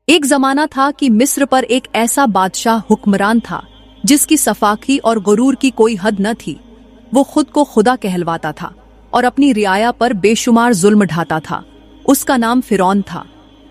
एक जमाना था कि मिस्र पर एक ऐसा बादशाह हुक्मरान था जिसकी सफाकी और गुरूर की कोई हद न थी। वो खुद को खुदा कहलवाता था और अपनी रियाया पर बेशुमार जुल्म ढाता था। उसका नाम फिरौन था।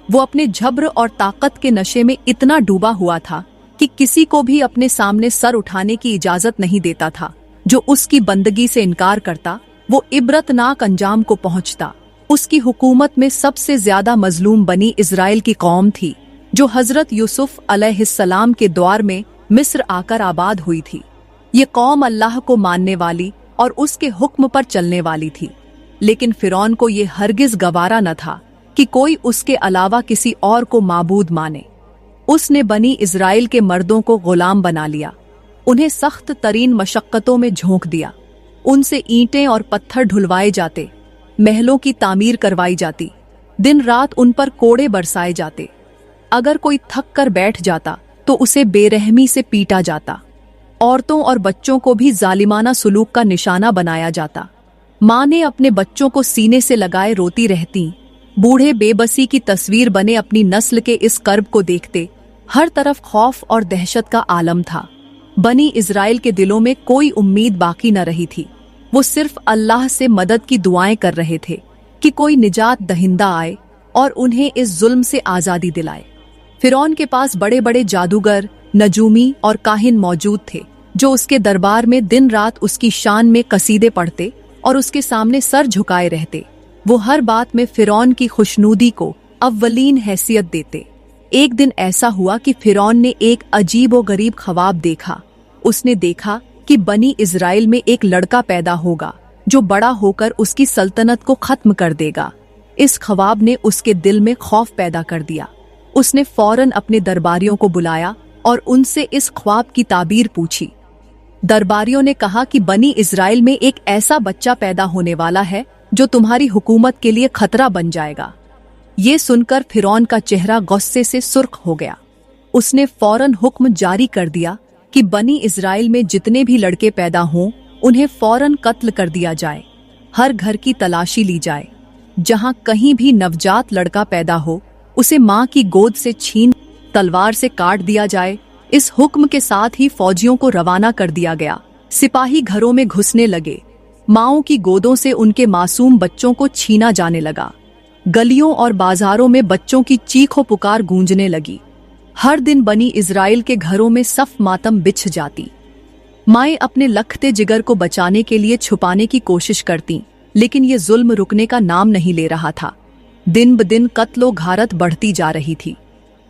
वो अपने झब्र और ताकत के नशे में इतना डूबा हुआ था कि किसी को भी अपने सामने सर उठाने की इजाजत नहीं देता था। जो उसकी बंदगी से इनकार करता वो इबरतनाक अंजाम को पहुंचता। उसकी हुकूमत में सबसे ज्यादा मजलूम बनी इजराइल की कौम थी, जो हजरत यूसुफ अलैहिस्सलाम के द्वार में मिस्र आकर आबाद हुई थी। ये कौम अल्लाह को मानने वाली और उसके हुक्म पर चलने वाली थी, लेकिन फिरौन को ये हरगिज गवारा न था कि कोई उसके अलावा किसी और को माबूद माने। उसने बनी इजराइल के मर्दों को गुलाम बना लिया, उन्हें सख्त तरीन मशक्कतों में झोंक दिया। उनसे ईंटें और पत्थर ढुलवाए जाते, महलों की तामीर करवाई जाती, दिन रात उन पर कोड़े बरसाए जाते। अगर कोई थक कर बैठ जाता तो उसे बेरहमी से पीटा जाता। औरतों और बच्चों को भी जालिमाना सुलूक का निशाना बनाया जाता। माँ ने अपने बच्चों को सीने से लगाए रोती रहती। बूढ़े बेबसी की तस्वीर बने अपनी नस्ल के इस कर्ब को देखते। हर तरफ खौफ और दहशत का आलम था। बनी इजराइल के दिलों में कोई उम्मीद बाकी न रही थी। वो सिर्फ अल्लाह से मदद की दुआएं कर रहे थे कि कोई निजात दहिंदा आए और उन्हें इस जुल्म से आजादी दिलाए। फिरौन के पास बड़े बड़े जादूगर, नजूमी और काहिन मौजूद थे, जो उसके दरबार में दिन रात उसकी शान में कसीदे पढ़ते और उसके सामने सर झुकाए रहते। वो हर बात में फिरौन की खुशनूदी को अव्वलीन हैसियत देते। एक दिन ऐसा हुआ कि फिरौन ने एक अजीब व गरीब ख्वाब देखा। उसने देखा कि बनी इजराइल में एक लड़का पैदा होगा जो बड़ा होकर उसकी सल्तनत को खत्म कर देगा। इस ख्वाब ने उसके दिल में खौफ पैदा कर दिया। उसने फौरन अपने दरबारियों को बुलाया और उनसे इस ख्वाब की ताबीर पूछी। दरबारियों ने कहा कि बनी इजराइल में एक ऐसा बच्चा पैदा होने वाला है जो तुम्हारी हुकूमत के लिए खतरा बन जाएगा। ये सुनकर फिरौन का चेहरा गुस्से से सुर्ख हो गया। उसने फौरन हुक्म जारी कर दिया कि बनी इजराइल में जितने भी लड़के पैदा हों उन्हें फौरन कत्ल कर दिया जाए। हर घर की तलाशी ली जाए। जहां कहीं भी नवजात लड़का पैदा हो उसे मां की गोद से छीन तलवार से काट दिया जाए। इस हुक्म के साथ ही फौजियों को रवाना कर दिया गया। सिपाही घरों में घुसने लगे। माओं की गोदों से उनके मासूम बच्चों को छीना जाने लगा। गलियों और बाजारों में बच्चों की चीखों पुकार गूंजने लगी। हर दिन बनी इजराइल के घरों में सफ मातम बिछ जाती। माएं अपने लखते जिगर को बचाने के लिए छुपाने की कोशिश करती, लेकिन ये जुल्म रुकने का नाम नहीं ले रहा था। दिन ब दिन कत्लो घारत बढ़ती जा रही थी।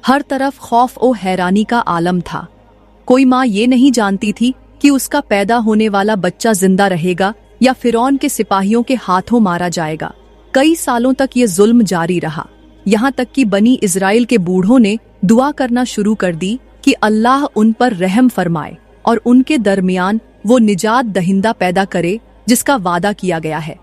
हर तरफ खौफ और हैरानी का आलम था। कोई माँ ये नहीं जानती थी कि उसका पैदा होने वाला बच्चा जिंदा रहेगा या फिरौन के सिपाहियों के हाथों मारा जाएगा। कई सालों तक ये जुल्म जारी रहा, यहाँ तक कि बनी इजराइल के बूढ़ों ने दुआ करना शुरू कर दी कि अल्लाह उन पर रहम फरमाए और उनके दरमियान वो निजात दहिंदा पैदा करे जिसका वादा किया गया है।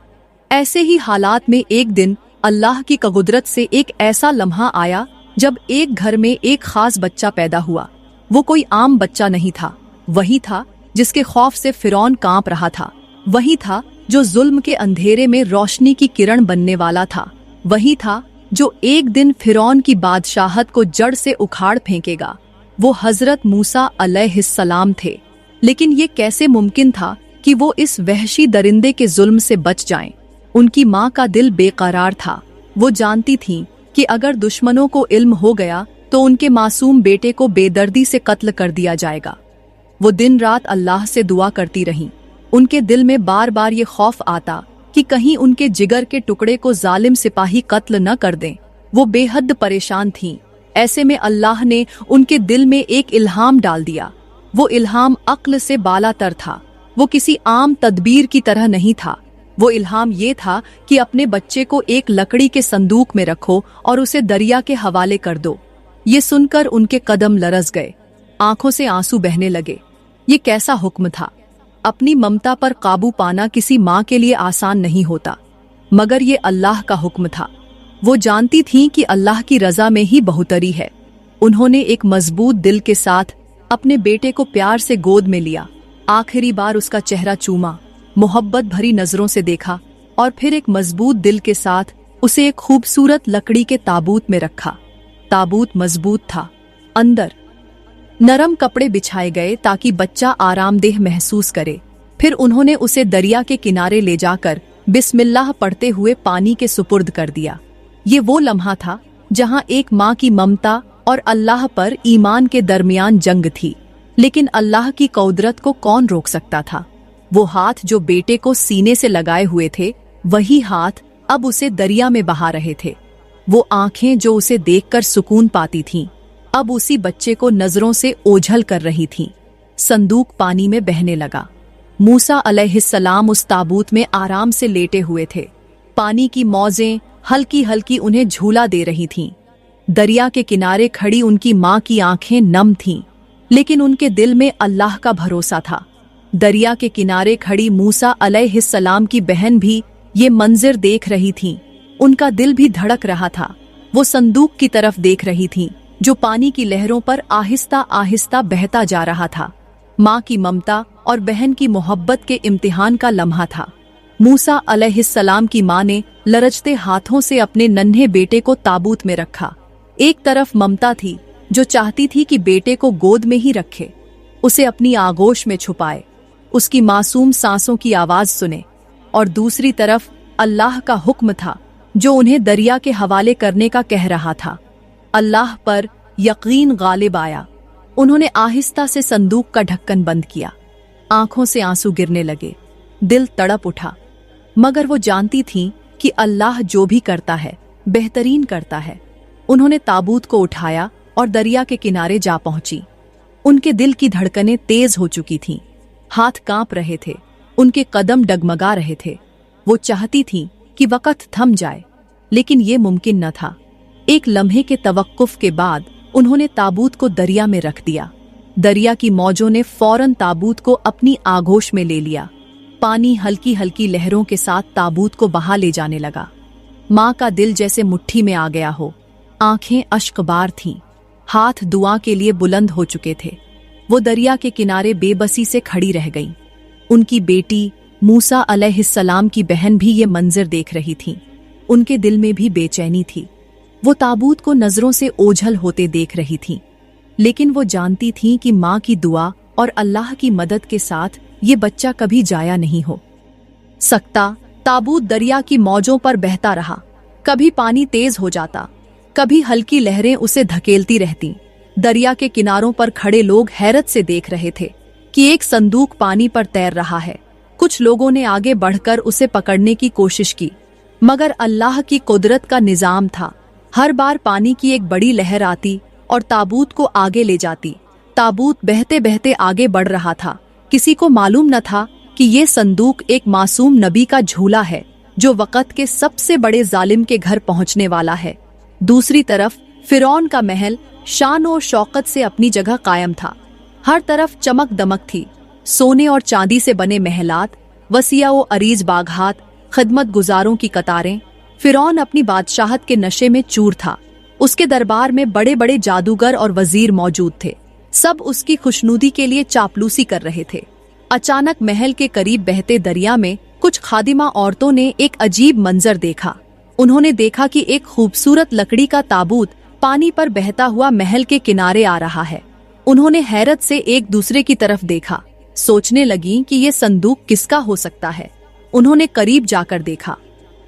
ऐसे ही हालात में एक दिन अल्लाह की कुदरत से एक ऐसा लम्हा आया जब एक घर में एक खास बच्चा पैदा हुआ। वो कोई आम बच्चा नहीं था, वही था जिसके खौफ से फिरौन कांप रहा था। वही था जो जुल्म के अंधेरे में रोशनी की किरण बनने वाला था। वही था जो एक दिन फिरौन की बादशाहत को जड़ से उखाड़ फेंकेगा। वो हजरत मूसा अलैहिस्सलाम थे। लेकिन ये कैसे मुमकिन था कि वो इस वहशी दरिंदे के जुल्म से बच जाएं? उनकी माँ का दिल बेकरार था। वो जानती थीं कि अगर दुश्मनों को इल्म हो गया तो उनके मासूम बेटे को बेदर्दी से कत्ल कर दिया जाएगा। वो दिन रात अल्लाह से दुआ करती रहीं। उनके दिल में बार बार ये खौफ आता कि कहीं उनके जिगर के टुकड़े को जालिम सिपाही कत्ल न कर दें। वो बेहद परेशान थीं। ऐसे में अल्लाह ने उनके दिल में एक इल्हाम डाल दिया। वो इल्हाम अक्ल से बालातर था। वो किसी आम तदबीर की तरह नहीं था। वो इल्हाम ये था कि अपने बच्चे को एक लकड़ी के संदूक में रखो और उसे दरिया के हवाले कर दो। ये सुनकर उनके कदम लरस गए, आंखों से आंसू बहने लगे। ये कैसा हुक्म था? अपनी ममता पर काबू पाना किसी माँ के लिए आसान नहीं होता, मगर ये अल्लाह का हुक्म था। वो जानती थीं कि अल्लाह की रजा में ही बहुतरी है। उन्होंने एक मजबूत दिल के साथ अपने बेटे को प्यार से गोद में लिया। आखिरी बार उसका चेहरा चूमा, मोहब्बत भरी नजरों से देखा और फिर एक मजबूत दिल के साथ उसे एक खूबसूरत लकड़ी के ताबूत में रखा। ताबूत मजबूत था। अंदर नरम कपड़े बिछाए गए ताकि बच्चा आरामदेह महसूस करे। फिर उन्होंने उसे दरिया के किनारे ले जाकर बिस्मिल्लाह पढ़ते हुए पानी के सुपुर्द कर दिया। ये वो लम्हा था जहां एक माँ की ममता और अल्लाह पर ईमान के दरमियान जंग थी। लेकिन अल्लाह की कुदरत को कौन रोक सकता था? वो हाथ जो बेटे को सीने से लगाए हुए थे, वही हाथ अब उसे दरिया में बहा रहे थे। वो आंखें जो उसे देखकर सुकून पाती थीं, अब उसी बच्चे को नजरों से ओझल कर रही थीं। संदूक पानी में बहने लगा। मूसा अलैहिस्सलाम उस ताबूत में आराम से लेटे हुए थे। पानी की मौजें हल्की हल्की उन्हें झूला दे रही थीं। दरिया के किनारे खड़ी उनकी माँ की आंखें नम थीं, लेकिन उनके दिल में अल्लाह का भरोसा था। दरिया के किनारे खड़ी मूसा अलैहिस्सलाम की बहन भी ये मंजिर देख रही थीं। उनका दिल भी धड़क रहा था। वो संदूक की तरफ देख रही थीं, जो पानी की लहरों पर आहिस्ता आहिस्ता बहता जा रहा था। माँ की ममता और बहन की मोहब्बत के इम्तिहान का लम्हा था। मूसा अलैहिस्सलाम की माँ ने लरजते हाथों से अपने नन्हे बेटे को ताबूत में रखा। एक तरफ ममता थी, जो चाहती थी कि बेटे को गोद में ही रखे, उसे अपनी आगोश में छुपाए, उसकी मासूम सांसों की आवाज सुने। और दूसरी तरफ अल्लाह का हुक्म था, जो उन्हें दरिया के हवाले करने का कह रहा था। अल्लाह पर यकीन गालिब आया। उन्होंने आहिस्ता से संदूक का ढक्कन बंद किया। आंखों से आंसू गिरने लगे, दिल तड़प उठा। मगर वो जानती थीं कि अल्लाह जो भी करता है बेहतरीन करता है। उन्होंने ताबूत को उठाया और दरिया के किनारे जा पहुंची। उनके दिल की धड़कनें तेज हो चुकी थीं, हाथ कांप रहे थे, उनके कदम डगमगा रहे थे। वो चाहती थीं कि वक्त थम जाए, लेकिन ये मुमकिन न था। एक लम्हे के तवक्कुफ के बाद उन्होंने ताबूत को दरिया में रख दिया। दरिया की मौजों ने फौरन ताबूत को अपनी आगोश में ले लिया। पानी हल्की हल्की लहरों के साथ ताबूत को बहा ले जाने लगा। माँ का दिल जैसे मुट्ठी में आ गया हो। आंखें अश्कबार थीं, हाथ दुआ के लिए बुलंद हो चुके थे। वो दरिया के किनारे बेबसी से खड़ी रह गईं। उनकी बेटी मूसा अलैहिस्सलाम की बहन भी ये मंजर देख रही थी। उनके दिल में भी बेचैनी थी। वो ताबूत को नजरों से ओझल होते देख रही थीं, लेकिन वो जानती थीं कि माँ की दुआ और अल्लाह की मदद के साथ ये बच्चा कभी जाया नहीं हो सकता। ताबूत दरिया की मौजों पर बहता रहा। कभी पानी तेज हो जाता, कभी हल्की लहरें उसे धकेलती रहती। दरिया के किनारों पर खड़े लोग हैरत से देख रहे थे कि एक संदूक पानी पर तैर रहा है। कुछ लोगों ने आगे बढ़कर उसे पकड़ने की कोशिश की, मगर अल्लाह की कुदरत का निजाम था। हर बार पानी की एक बड़ी लहर आती और ताबूत को आगे ले जाती। ताबूत बहते बहते आगे बढ़ रहा था। किसी को मालूम न था कि ये संदूक एक मासूम नबी का झूला है, जो वक़्त के सबसे बड़े जालिम के घर पहुंचने वाला है। दूसरी तरफ फिरौन का महल शान और शौकत से अपनी जगह कायम था। हर तरफ चमक दमक थी। सोने और चांदी से बने महलात, वसिया व अरीज बागहात, खिदमत गुजारों की कतारें। फिरौन अपनी बादशाहत के नशे में चूर था। उसके दरबार में बड़े बड़े जादूगर और वजीर मौजूद थे। सब उसकी खुशनुदी के लिए चापलूसी कर रहे थे। अचानक महल के करीब बहते दरिया में कुछ खादिमा औरतों ने एक अजीब मंजर देखा। उन्होंने देखा कि एक खूबसूरत लकड़ी का ताबूत पानी पर बहता हुआ महल के किनारे आ रहा है। उन्होंने हैरत से एक दूसरे की तरफ देखा, सोचने लगी कि ये संदूक किसका हो सकता है। उन्होंने करीब जाकर देखा।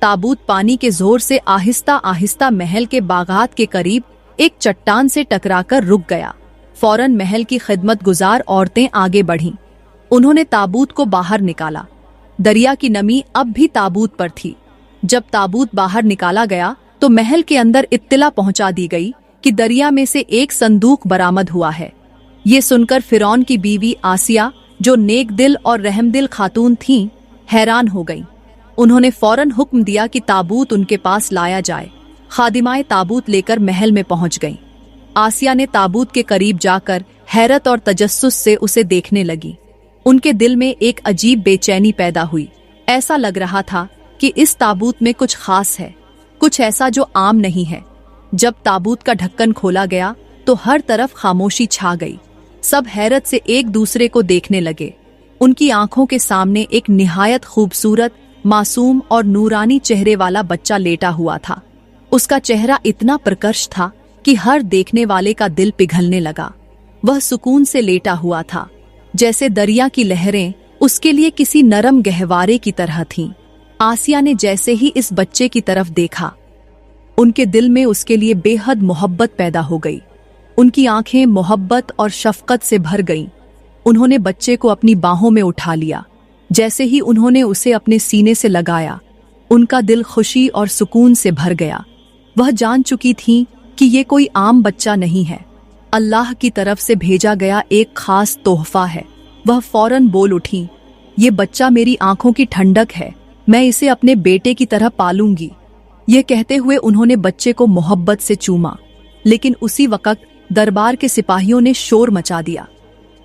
ताबूत पानी के जोर से आहिस्ता आहिस्ता महल के बागात के करीब एक चट्टान से टकराकर रुक गया। फौरन महल की खिदमत गुजार औरतें आगे बढ़ीं। उन्होंने ताबूत को बाहर निकाला। दरिया की नमी अब भी ताबूत पर थी। जब ताबूत बाहर निकाला गया तो महल के अंदर इत्तिला पहुंचा दी गई कि दरिया में से एक संदूक बरामद हुआ है। ये सुनकर फिरौन की बीवी आसिया, जो नेक दिल और रहमदिल खातून थीं, हैरान हो गईं। उन्होंने फौरन हुक्म दिया कि ताबूत उनके पास लाया जाए। खादिमाएं ताबूत लेकर महल में पहुंच गईं। आसिया ने ताबूत के करीब जाकर हैरत और तजस्सुस से उसे देखने लगी। उनके दिल में एक अजीब बेचैनी पैदा हुई। ऐसा लग रहा था कि इस ताबूत में कुछ खास है, कुछ ऐसा जो आम नहीं है। जब ताबूत का ढक्कन खोला गया तो हर तरफ खामोशी छा गई। सब हैरत से एक दूसरे को देखने लगे। उनकी आंखों के सामने एक निहायत खूबसूरत, मासूम और नूरानी चेहरे वाला बच्चा लेटा हुआ था। उसका चेहरा इतना प्रकर्ष था कि हर देखने वाले का दिल पिघलने लगा। वह सुकून से लेटा हुआ था, जैसे दरिया की लहरें उसके लिए किसी नरम गहवारे की तरह थीं। आसिया ने जैसे ही इस बच्चे की तरफ देखा, उनके दिल में उसके लिए बेहद मोहब्बत पैदा हो गई। उनकी आंखें मोहब्बत और शफकत से भर गईं। उन्होंने बच्चे को अपनी बाहों में उठा लिया। जैसे ही उन्होंने उसे अपने सीने से लगाया, उनका दिल खुशी और सुकून से भर गया। वह जान चुकी थीं कि ये कोई आम बच्चा नहीं है, अल्लाह की तरफ से भेजा गया एक खास तोहफा है। वह फौरन बोल उठी, ये बच्चा मेरी आंखों की ठंडक है, मैं इसे अपने बेटे की तरह पालूंगी। यह कहते हुए उन्होंने बच्चे को मोहब्बत से चूमा, लेकिन उसी वक्त दरबार के सिपाहियों ने शोर मचा दिया।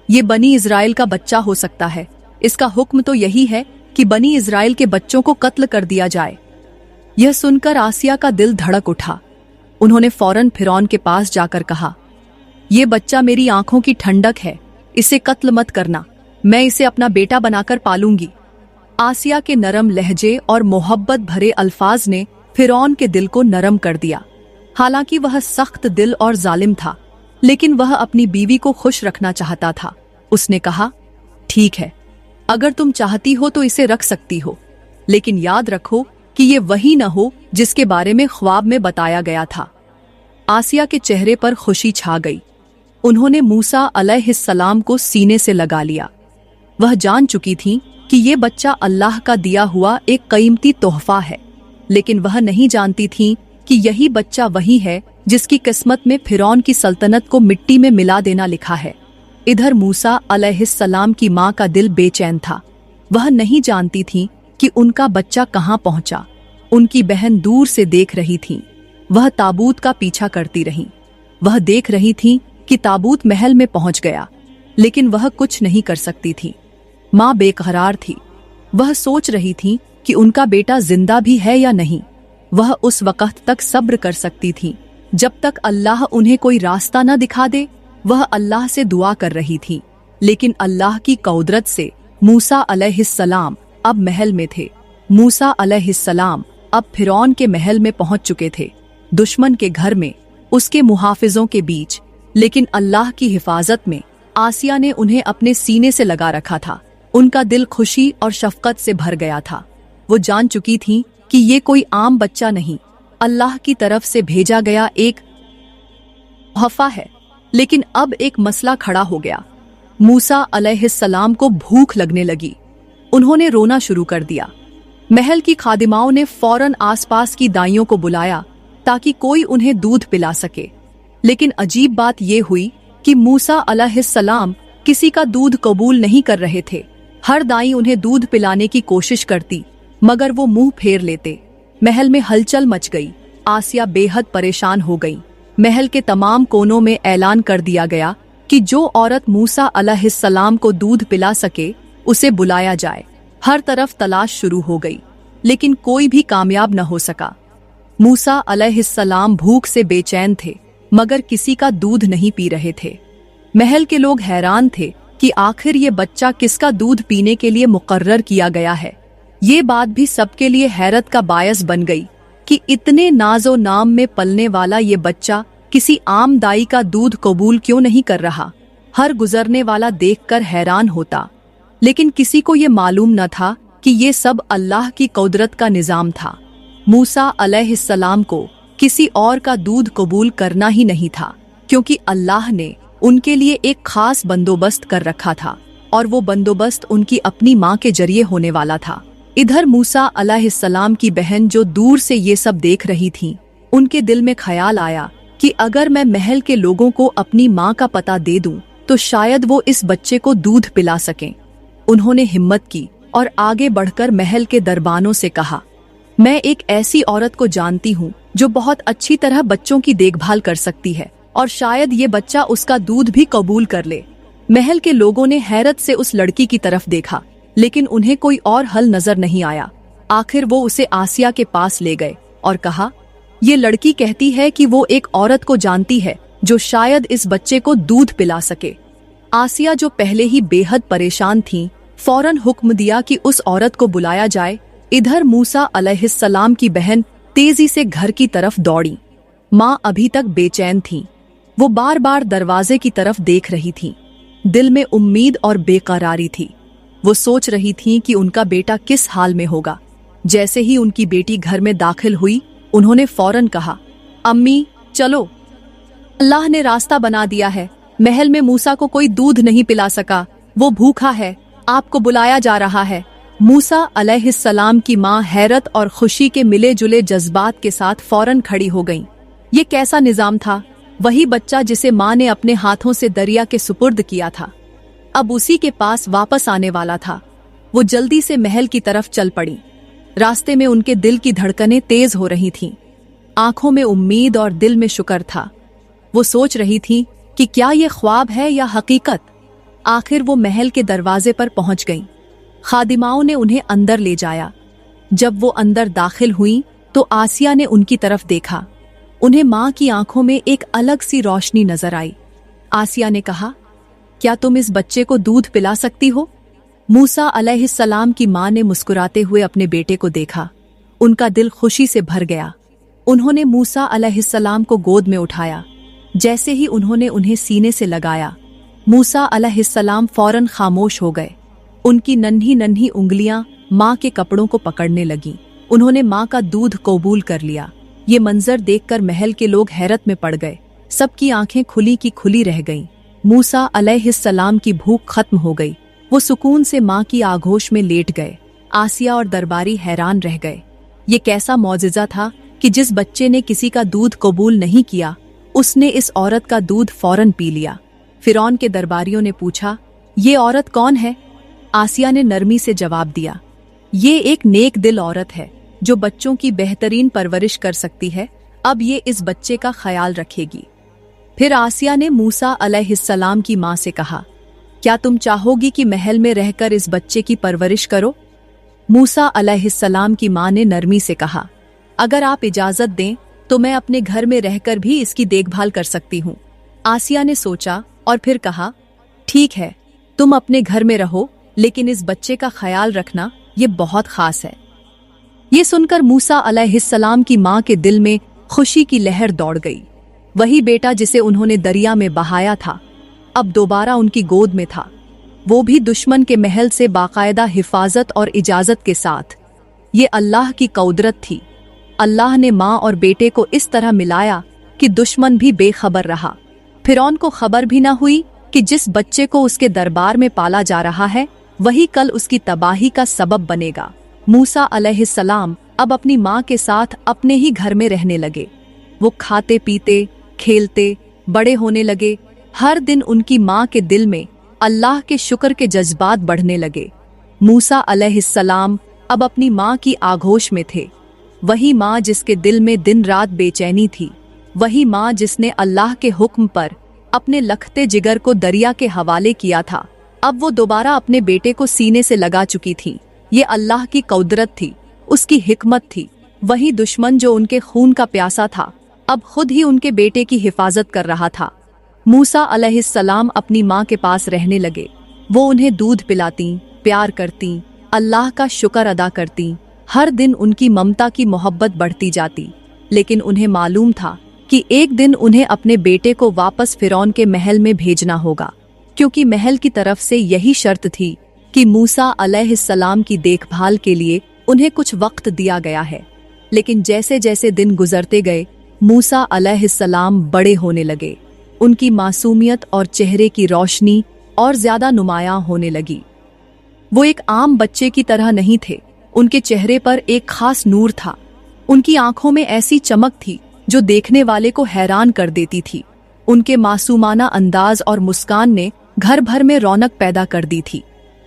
ये बनी इज़राइल का बच्चा हो सकता है, इसका हुक्म तो यही है कि बनी इज़राइल के बच्चों को कत्ल कर दिया जाए। यह सुनकर आसिया का दिल धड़क उठा। उन्होंने फौरन फिरौन के पास जाकर कहा, ये बच्चा मेरी आंखों की ठंडक है, इसे कत्ल मत करना, मैं इसे अपना बेटा बनाकर पालूंगी। आसिया के नरम लहजे और मोहब्बत भरे अल्फाज ने फिरौन के दिल को नरम कर दिया। हालांकि वह सख्त दिल और जालिम था, लेकिन वह अपनी बीवी को खुश रखना चाहता था। उसने कहा, ठीक है, अगर तुम चाहती हो तो इसे रख सकती हो, लेकिन याद रखो कि ये वही न हो जिसके बारे में ख्वाब में बताया गया था। आसिया के चेहरे पर खुशी छा गई। उन्होंने मूसा अलैहिस्सलाम को सीने से लगा लिया। वह जान चुकी थीं कि ये बच्चा अल्लाह का दिया हुआ एक कीमती तोहफा है, लेकिन वह नहीं जानती थीं कि यही बच्चा वही है जिसकी किस्मत में फिरौन की सल्तनत को मिट्टी में मिला देना लिखा है। इधर मूसा अलैहिस्सलाम की मां का दिल बेचैन था। वह नहीं जानती थी कि उनका बच्चा कहाँ पहुंचा। उनकी बहन दूर से देख रही थी। वह ताबूत का पीछा करती रही। वह देख रही थी कि ताबूत महल में पहुंच गया, लेकिन वह कुछ नहीं कर सकती थी। मां बेकरार थी। वह सोच रही थी कि उनका बेटा जिंदा भी है या नहीं। वह उस वक्त तक सब्र कर सकती थी जब तक अल्लाह उन्हें कोई रास्ता न दिखा दे। वह अल्लाह से दुआ कर रही थी, लेकिन अल्लाह की कुदरत से मूसा अलैहिस्सलाम अब महल में थे। मूसा अलैहिस्सलाम अब फिरौन के महल में पहुंच चुके थे, दुश्मन के घर में, उसके मुहाफिजों के बीच। लेकिन अल्लाह की हिफाजत में आसिया ने उन्हें अपने सीने से लगा रखा था। उनका दिल खुशी और शफकत से भर गया था। वो जान चुकी थीं कि ये कोई आम बच्चा नहीं, अल्लाह की तरफ से भेजा गया एक तोहफा है। लेकिन अब एक मसला खड़ा हो गया। मूसा अलैहिस्सलाम को भूख लगने लगी। उन्होंने रोना शुरू कर दिया। महल की खादिमाओं ने फौरन आसपास की दाइयों को बुलाया ताकि कोई उन्हें दूध पिला सके। लेकिन अजीब बात यह हुई कि मूसा अलैहिस्सलाम किसी का दूध कबूल नहीं कर रहे थे। हर दाई उन्हें दूध पिलाने की कोशिश करती, मगर वो मुंह फेर लेते। महल में हलचल मच गई। आसिया बेहद परेशान हो गई। महल के तमाम कोनों में ऐलान कर दिया गया कि जो औरत मूसा अलैहिस्सलाम को दूध पिला सके उसे बुलाया जाए। हर तरफ तलाश शुरू हो गई, लेकिन कोई भी कामयाब न हो सका। मूसा अलैहिस्सलाम भूख से बेचैन थे, मगर किसी का दूध नहीं पी रहे थे। महल के लोग हैरान थे कि आखिर ये बच्चा किसका दूध पीने के लिए मुकर्रर किया गया है। ये बात भी सबके लिए हैरत का बायस बन गई कि इतने नाजो नाम में पलने वाला ये बच्चा किसी आम दाई का दूध कबूल क्यों नहीं कर रहा। हर गुजरने वाला देखकर हैरान होता, लेकिन किसी को ये मालूम न था कि ये सब अल्लाह की कुदरत का निजाम था। मूसा अलैहिस्सलाम को किसी और का दूध कबूल करना ही नहीं था, क्योंकि अल्लाह ने उनके लिए एक खास बंदोबस्त कर रखा था, और वो बंदोबस्त उनकी अपनी माँ के जरिए होने वाला था। इधर मूसा अलैहिस्सलाम की बहन जो दूर से ये सब देख रही थीं, उनके दिल में ख्याल आया कि अगर मैं महल के लोगों को अपनी माँ का पता दे दूं, तो शायद वो इस बच्चे को दूध पिला सकें। उन्होंने हिम्मत की और आगे बढ़कर महल के दरबानों से कहा, मैं एक ऐसी औरत को जानती हूँ जो बहुत अच्छी तरह बच्चों की देखभाल कर सकती है, और शायद ये बच्चा उसका दूध भी कबूल कर ले। महल के लोगों ने हैरत से उस लड़की की तरफ देखा, लेकिन उन्हें कोई और हल नजर नहीं आया। आखिर वो उसे आसिया के पास ले गए और कहा, ये लड़की कहती है कि वो एक औरत को जानती है जो शायद इस बच्चे को दूध पिला सके। आसिया, जो पहले ही बेहद परेशान थीं, फौरन हुक्म दिया कि उस औरत को बुलाया जाए। इधर मूसा अलैहिस्सलाम की बहन तेजी से घर की तरफ दौड़ी। माँ अभी तक बेचैन थीं। वो बार बार दरवाजे की तरफ देख रही थीं। दिल में उम्मीद और बेकरारी थी। वो सोच रही थीं कि उनका बेटा किस हाल में होगा। जैसे ही उनकी बेटी घर में दाखिल हुई, उन्होंने फौरन कहा, अम्मी चलो, अल्लाह ने रास्ता बना दिया है। महल में मूसा को कोई दूध नहीं पिला सका, वो भूखा है, आपको बुलाया जा रहा है। मूसा अलैहिस्सलाम की माँ हैरत और खुशी के मिले जुले जज्बात के साथ फौरन खड़ी हो गईं। ये कैसा निजाम था? वही बच्चा जिसे माँ ने अपने हाथों से दरिया के सुपुर्द किया था, अब उसी के पास वापस आने वाला था। वो जल्दी से महल की तरफ चल पड़ी। रास्ते में उनके दिल की धड़कनें तेज हो रही थीं। आंखों में उम्मीद और दिल में शुक्र था। वो सोच रही थी कि क्या ये ख्वाब है या हकीकत। आखिर वो महल के दरवाजे पर पहुंच गईं। खादिमाओं ने उन्हें अंदर ले जाया। जब वो अंदर दाखिल हुईं तो आसिया ने उनकी तरफ देखा। उन्हें माँ की आंखों में एक अलग सी रोशनी नजर आई। आसिया ने कहा, क्या तुम इस बच्चे को दूध पिला सकती हो? मूसा अलैहिस्सलाम की माँ ने मुस्कुराते हुए अपने बेटे को देखा। उनका दिल खुशी से भर गया। उन्होंने मूसा अलैहिस्सलाम को गोद में उठाया। जैसे ही उन्होंने उन्हें सीने से लगाया, मूसा अलैहिस्सलाम फौरन खामोश हो गए। उनकी नन्ही नन्ही उंगलियां माँ के कपड़ों को पकड़ने लगीं। उन्होंने माँ का दूध कबूल कर लिया। ये मंजर देखकर महल के लोग हैरत में पड़ गए। सबकी आंखें खुली की खुली रह गईं। मूसा अलैहिस्सलाम की भूख खत्म हो गई। वो सुकून से माँ की आगोश में लेट गए। आसिया और दरबारी हैरान रह गए। ये कैसा मौजिज़ा था कि जिस बच्चे ने किसी का दूध कबूल नहीं किया, उसने इस औरत का दूध फौरन पी लिया। फिरौन के दरबारियों ने पूछा, ये औरत कौन है? आसिया ने नरमी से जवाब दिया, ये एक नेक दिल औरत है जो बच्चों की बेहतरीन परवरिश कर सकती है। अब ये इस बच्चे का ख्याल रखेगी। फिर आसिया ने मूसा अलैहिस्सलाम की माँ से कहा, क्या तुम चाहोगी कि महल में रहकर इस बच्चे की परवरिश करो? मूसा अलैहिस्सलाम की माँ ने नरमी से कहा, अगर आप इजाजत दें तो मैं अपने घर में रहकर भी इसकी देखभाल कर सकती हूँ। आसिया ने सोचा और फिर कहा, ठीक है, तुम अपने घर में रहो, लेकिन इस बच्चे का ख्याल रखना, ये बहुत खास है। ये सुनकर मूसा अलैहिस्सलाम की माँ के दिल में खुशी की लहर दौड़ गई। वही बेटा जिसे उन्होंने दरिया में बहाया था, अब दोबारा उनकी गोद में था, वो भी दुश्मन के महल से बाकायदा हिफाजत और इजाजत के साथ। ये अल्लाह की कुदरत थी। अल्लाह ने माँ और बेटे को इस तरह मिलाया कि दुश्मन भी बेखबर रहा। फिरौन को खबर भी न हुई कि जिस बच्चे को उसके दरबार में पाला जा रहा है, वही कल उसकी तबाही का सबब बनेगा। मूसा अलैहिस्सलाम अब अपनी माँ के साथ अपने ही घर में रहने लगे। वो खाते पीते खेलते बड़े होने लगे। हर दिन उनकी माँ के दिल में अल्लाह के शुक्र के जज्बात बढ़ने लगे। मूसा अलैहिस्सलाम अब अपनी माँ की आगोश में थे। वही माँ जिसके दिल में दिन रात बेचैनी थी, वही माँ जिसने अल्लाह के हुक्म पर अपने लखते जिगर को दरिया के हवाले किया था, अब वो दोबारा अपने बेटे को सीने से लगा चुकी थी। ये अल्लाह की कुदरत थी, उसकी हिकमत थी। वही दुश्मन जो उनके खून का प्यासा था, अब खुद ही उनके बेटे की हिफाजत कर रहा था। मूसा अलैहिस्सलाम अपनी माँ के पास रहने लगे। वो उन्हें दूध पिलाती, प्यार करती, अल्लाह का शुक्र अदा करती। हर दिन उनकी ममता की मोहब्बत बढ़ती जाती। लेकिन उन्हें मालूम था कि एक दिन उन्हें अपने बेटे को वापस फिरौन के महल में भेजना होगा, क्योंकि महल की तरफ से यही शर्त थी कि मूसा अलैहिस्सलाम की देखभाल के लिए उन्हें कुछ वक्त दिया गया है। लेकिन जैसे जैसे दिन गुजरते गए, मूसा अलैहिस्सलाम बड़े होने लगे। उनकी मासूमियत और चेहरे की रोशनी और ज्यादा नुमायां होने लगी। वो एक आम बच्चे की तरह नहीं थे। उनके चेहरे पर एक खास नूर था। उनकी आंखों में ऐसी चमक थी जो देखने वाले को हैरान कर देती थी। उनके मासूमाना अंदाज और मुस्कान ने घर भर में रौनक पैदा कर दी थी।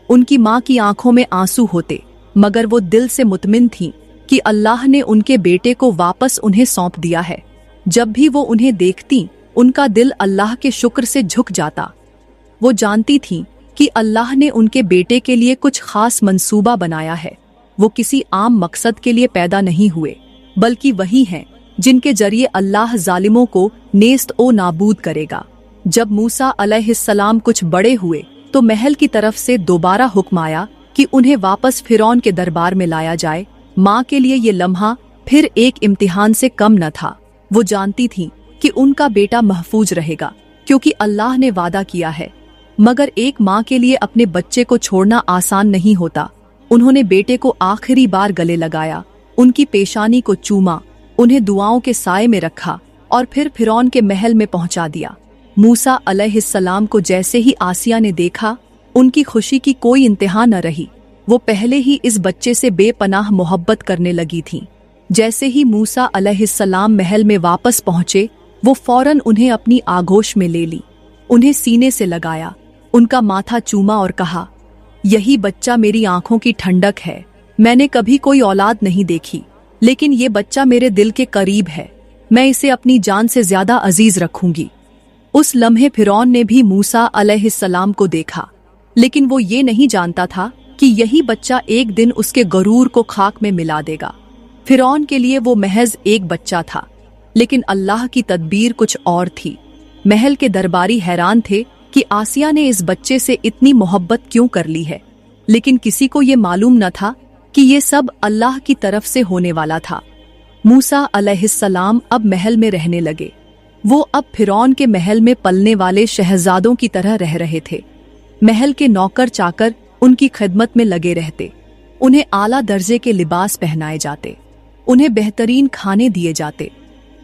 उनकी माँ की आंखों में आंसू होते, मगर वो दिल से मुतमिन थीं कि अल्लाह ने उनके बेटे को वापस उन्हें सौंप दिया है। जब भी वो उन्हें देखती, उनका दिल अल्लाह के शुक्र से झुक जाता। वो जानती थीं कि अल्लाह ने उनके बेटे के लिए कुछ खास मंसूबा बनाया है। वो किसी आम मकसद के लिए पैदा नहीं हुए, बल्कि वही हैं जिनके जरिए अल्लाह जालिमों को नेस्त ओ नाबूद करेगा। जब मूसा अलैहिस्सलाम कुछ बड़े हुए तो महल की तरफ से दोबारा हुक्म आया कि उन्हें वापस फिरौन के दरबार में लाया जाए। माँ के लिए ये लम्हा फिर एक इम्तिहान से कम न था। वो जानती थीं कि उनका बेटा महफूज रहेगा क्योंकि अल्लाह ने वादा किया है। मगर एक माँ के लिए अपने बच्चे को छोड़ना आसान नहीं होता। उन्होंने बेटे को आखिरी बार गले लगाया, उनकी पेशानी को चूमा, उन्हें दुआओं के साए में रखा और फिर फिरौन के महल में पहुंचा दिया। मूसा अलैहिस्सलाम को जैसे ही आसिया ने देखा, उनकी खुशी की कोई इंतहा न रही। वो पहले ही इस बच्चे से बेपनाह मोहब्बत करने लगी थीं। जैसे ही मूसा अलैहिस्सलाम महल में वापस पहुंचे, वो फौरन उन्हें अपनी आगोश में ले ली, उन्हें सीने से लगाया, उनका माथा चूमा और कहा, यही बच्चा मेरी आंखों की ठंडक है। मैंने कभी कोई औलाद नहीं देखी, लेकिन ये बच्चा मेरे दिल के करीब है। मैं इसे अपनी जान से ज्यादा अजीज रखूंगी। उस लम्हे फिरौन ने भी मूसा अलैहिस्सलाम को देखा, लेकिन वो ये नहीं जानता था कि यही बच्चा एक दिन उसके गरूर को खाक में मिला देगा। फिरौन के लिए वो महज एक बच्चा था, लेकिन अल्लाह की तदबीर कुछ और थी। महल के दरबारी हैरान थे कि आसिया ने इस बच्चे से इतनी मोहब्बत क्यों कर ली है, लेकिन किसी को ये मालूम न था कि ये सब अल्लाह की तरफ से होने वाला था। मूसा अलैहिस्सलाम अब महल में रहने लगे। वो अब फिरौन के महल में पलने वाले शहजादों की तरह रह रहे थे। महल के नौकर चाकर उनकी खिदमत में लगे रहते, उन्हें आला दर्जे के लिबास पहनाए जाते, उन्हें बेहतरीन खाने दिए जाते।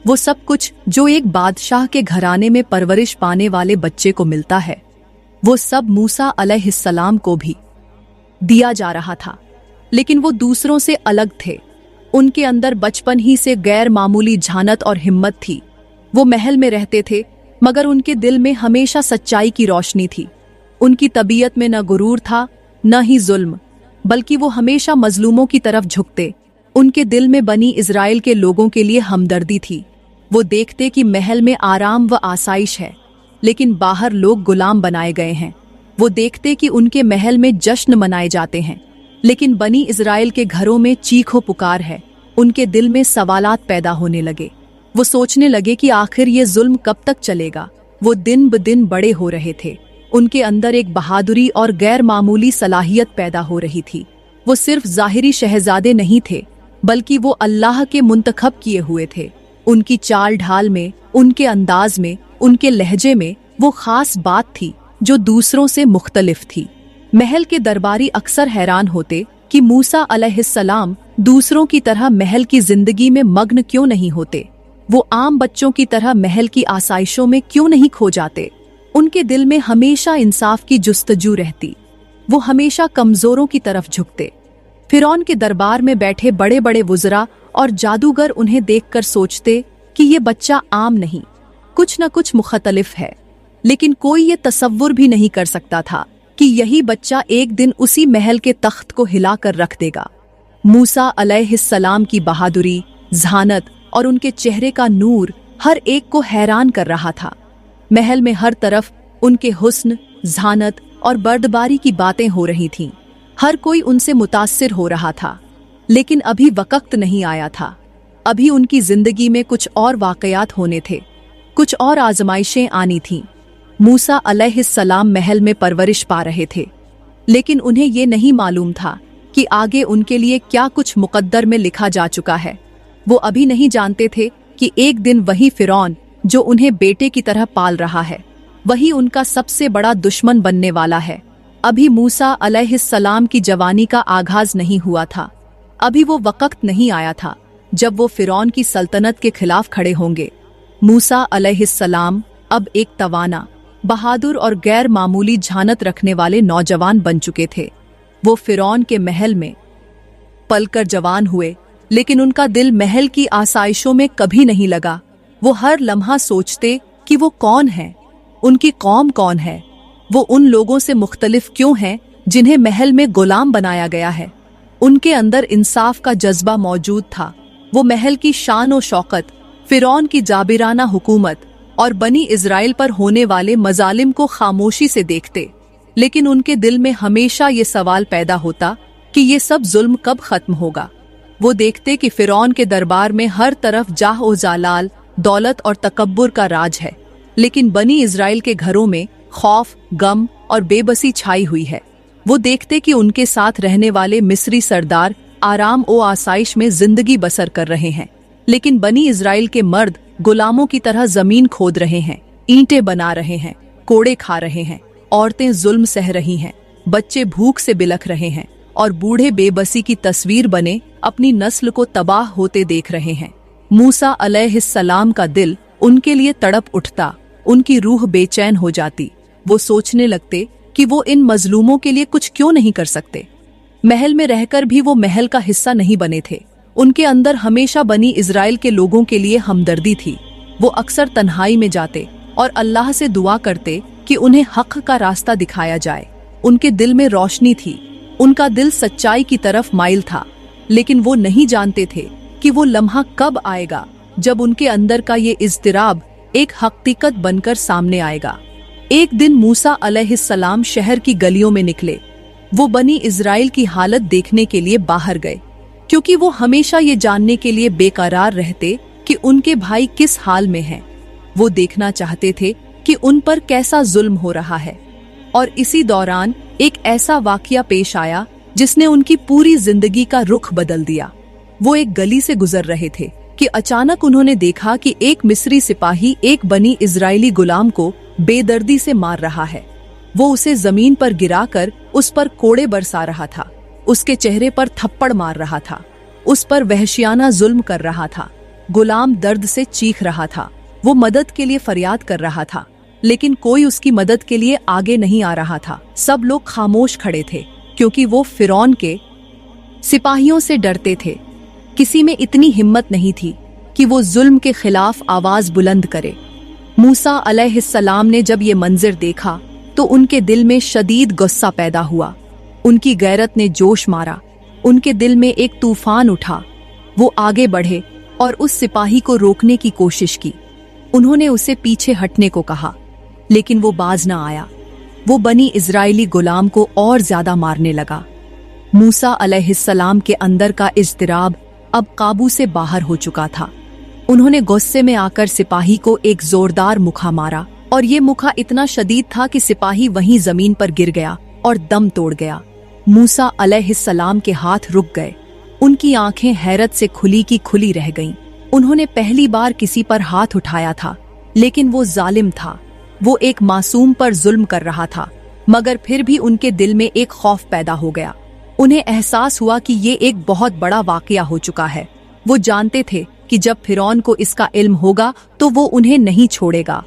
वो सब कुछ जो एक बादशाह के घराने में परवरिश पाने वाले बच्चे को मिलता है, वो सब मूसा अलैहिस्सलाम को भी दिया जा रहा था। लेकिन वो दूसरों से अलग थे। उनके अंदर बचपन ही से गैर मामूली झानत और हिम्मत थी। वो महल में रहते थे, मगर उनके दिल में हमेशा सच्चाई की रोशनी थी। उनकी तबीयत में न गुरूर था, न ही जुल्म, बल्कि वो हमेशा मजलूमों की तरफ झुकते। उनके दिल में बनी इजराइल के लोगों के लिए हमदर्दी थी। वो देखते कि महल में आराम व आसाइश है, लेकिन बाहर लोग गुलाम बनाए गए हैं। वो देखते कि उनके महल में जश्न मनाए जाते हैं, लेकिन बनी इजराइल के घरों में चीखो पुकार है। उनके दिल में सवालात पैदा होने लगे। वो सोचने लगे कि आखिर ये जुल्म कब तक चलेगा। वो दिन ब दिन बड़े हो रहे थे। उनके अंदर एक बहादुरी और गैर मामूली सलाहियत पैदा हो रही थी। वो सिर्फ ज़ाहिरी शहजादे नहीं थे, बल्कि वो अल्लाह के मुंतखब किए हुए थे। उनकी चाल ढाल में, उनके अंदाज में, उनके लहजे में वो खास बात थी जो दूसरों से मुख्तलिफ थी। महल के दरबारी अक्सर हैरान होते कि मूसा अलैहिस्सलाम दूसरों की तरह महल की जिंदगी में मग्न क्यों नहीं होते। वो आम बच्चों की तरह महल की आसाइशों में क्यों नहीं खो जाते। उनके दिल में हमेशा इंसाफ की जुस्तजू रहती। वो हमेशा कमजोरों की तरफ झुकते। फिरौन के दरबार में बैठे बड़े बड़े वुज़रा और जादूगर उन्हें देखकर सोचते कि ये बच्चा आम नहीं, कुछ न कुछ मुख्तलिफ है। लेकिन कोई ये तसव्वुर भी नहीं कर सकता था कि यही बच्चा एक दिन उसी महल के तख्त को हिलाकर रख देगा। मूसा अलैहिस्सलाम की बहादुरी, ज़हानत और उनके चेहरे का नूर हर एक को हैरान कर रहा था। महल में हर तरफ उनके हुस्न, ज़हानत और बर्दबारी की बातें हो रही थीं। हर कोई उनसे मुतासिर हो रहा था। लेकिन अभी वक्त नहीं आया था। अभी उनकी जिंदगी में कुछ और वाकयात होने थे, कुछ और आजमाइशें आनी थीं। मूसा अलैहिस्सलाम महल में परवरिश पा रहे थे, लेकिन उन्हें ये नहीं मालूम था कि आगे उनके लिए क्या कुछ मुकद्दर में लिखा जा चुका है। वो अभी नहीं जानते थे कि एक दिन वही फिरौन जो उन्हें बेटे की तरह पाल रहा है, वही उनका सबसे बड़ा दुश्मन बनने वाला है। अभी मूसा अलैहिस्सलाम की जवानी का आगाज नहीं हुआ था। अभी वो वक्त नहीं आया था जब वो फिरौन की सल्तनत के खिलाफ खड़े होंगे। मूसा अलैहिस्सलाम अब एक तवाना, बहादुर और गैर मामूली झानत रखने वाले नौजवान बन चुके थे। वो फिरौन के महल में पलकर जवान हुए, लेकिन उनका दिल महल की आसाइशों में कभी नहीं लगा। वो हर लम्हा सोचते कि वो कौन है, उनकी कौम कौन है, वो उन लोगों से मुख्तलिफ क्यों हैं जिन्हें महल में गुलाम बनाया गया है। उनके अंदर इंसाफ का जज्बा मौजूद था। वो महल की शान और शौकत, फिरौन की जाबिराना हुकूमत और बनी इजराइल पर होने वाले मजालिम को खामोशी से देखते, लेकिन उनके दिल में हमेशा ये सवाल पैदा होता कि ये सब जुल्म कब खत्म होगा। वो देखते कि फिरौन के दरबार में हर तरफ जाह और जालाल, दौलत और तकब्बुर का राज है, लेकिन बनी इजराइल के घरों में खौफ, गम और बेबसी छाई हुई है। वो देखते कि उनके साथ रहने वाले मिस्री सरदार आराम और आसाइश में जिंदगी बसर कर रहे हैं, लेकिन बनी इजराइल के मर्द गुलामों की तरह जमीन खोद रहे हैं, ईंटें बना रहे हैं, कोड़े खा रहे हैं, औरतें जुल्म सह रही हैं, बच्चे भूख से बिलख रहे हैं और बूढ़े बेबसी की तस्वीर बने अपनी नस्ल को तबाह होते देख रहे हैं। मूसा अलैहिस्सलाम का दिल उनके लिए तड़प उठता, उनकी रूह बेचैन हो जाती। वो सोचने लगते कि वो इन मजलूमों के लिए कुछ क्यों नहीं कर सकते। महल में रहकर भी वो महल का हिस्सा नहीं बने थे। उनके अंदर हमेशा बनी इजराइल के लोगों के लिए हमदर्दी थी। वो अक्सर तन्हाई में जाते और अल्लाह से दुआ करते कि उन्हें हक का रास्ता दिखाया जाए। उनके दिल में रोशनी थी, उनका दिल सच्चाई की तरफ माइल था, लेकिन वो नहीं जानते थे कि वो लम्हा कब आएगा जब उनके अंदर का ये इज़्तिराब एक हकीकत बनकर सामने आएगा। एक दिन मूसा अलैहिस्सलाम शहर की गलियों में निकले। वो बनी इजराइल की हालत देखने के लिए बाहर गए, क्योंकि वो हमेशा ये जानने के लिए बेकरार रहते कि उनके भाई किस हाल में हैं। वो देखना चाहते थे कि उन पर कैसा जुल्म हो रहा है। और इसी दौरान एक ऐसा वाकया पेश आया जिसने उनकी पूरी जिंदगी का रुख बदल दिया। वो एक गली से गुजर रहे थे कि अचानक उन्होंने देखा कि एक मिस्री सिपाही एक बनी इजरायली गुलाम को बेदर्दी से मार रहा है। वो उसे जमीन पर गिराकर उस पर कोड़े बरसा रहा था, उसके चेहरे पर थप्पड़ मार रहा था, उस पर वहशियाना जुल्म कर रहा था। गुलाम दर्द से चीख रहा था, वो मदद के लिए फरियाद कर रहा था, लेकिन कोई उसकी मदद के लिए आगे नहीं आ रहा था। सब लोग खामोश खड़े थे, क्योंकि वो फिरौन के सिपाहियों से डरते थे। किसी में इतनी हिम्मत नहीं थी कि वो जुल्म के खिलाफ आवाज बुलंद करे। मूसा अलैहिस्सलाम ने जब ये मंजर देखा तो उनके दिल में शदीद गुस्सा पैदा हुआ। उनकी गैरत ने जोश मारा, उनके दिल में एक तूफान उठा। वो आगे बढ़े और उस सिपाही को रोकने की कोशिश की। उन्होंने उसे पीछे हटने को कहा, लेकिन वो बाज न आया। वो बनी इजरायली गुलाम को और ज्यादा मारने लगा। मूसा अलैहिस्सलाम के अंदर का इज़्तिराब अब काबू से बाहर हो चुका था। उन्होंने गुस्से में आकर सिपाही को एक जोरदार मुक्का मारा, और ये मुक्का इतना शदीद था कि सिपाही वहीं जमीन पर गिर गया और दम तोड़ गया। मूसा अलैहिस्सलाम के हाथ रुक गए, उनकी आंखें हैरत से खुली की खुली रह गईं। उन्होंने पहली बार किसी पर हाथ उठाया था, लेकिन वो जालिम था। वो एक मासूम पर जुल्म कर रहा था, मगर फिर भी उनके दिल में एक खौफ पैदा हो गया। उन्हें एहसास हुआ कि ये एक बहुत बड़ा वाकया हो चुका है। वो जानते थे कि जब फिरौन को इसका इल्म होगा तो वो उन्हें नहीं छोड़ेगा।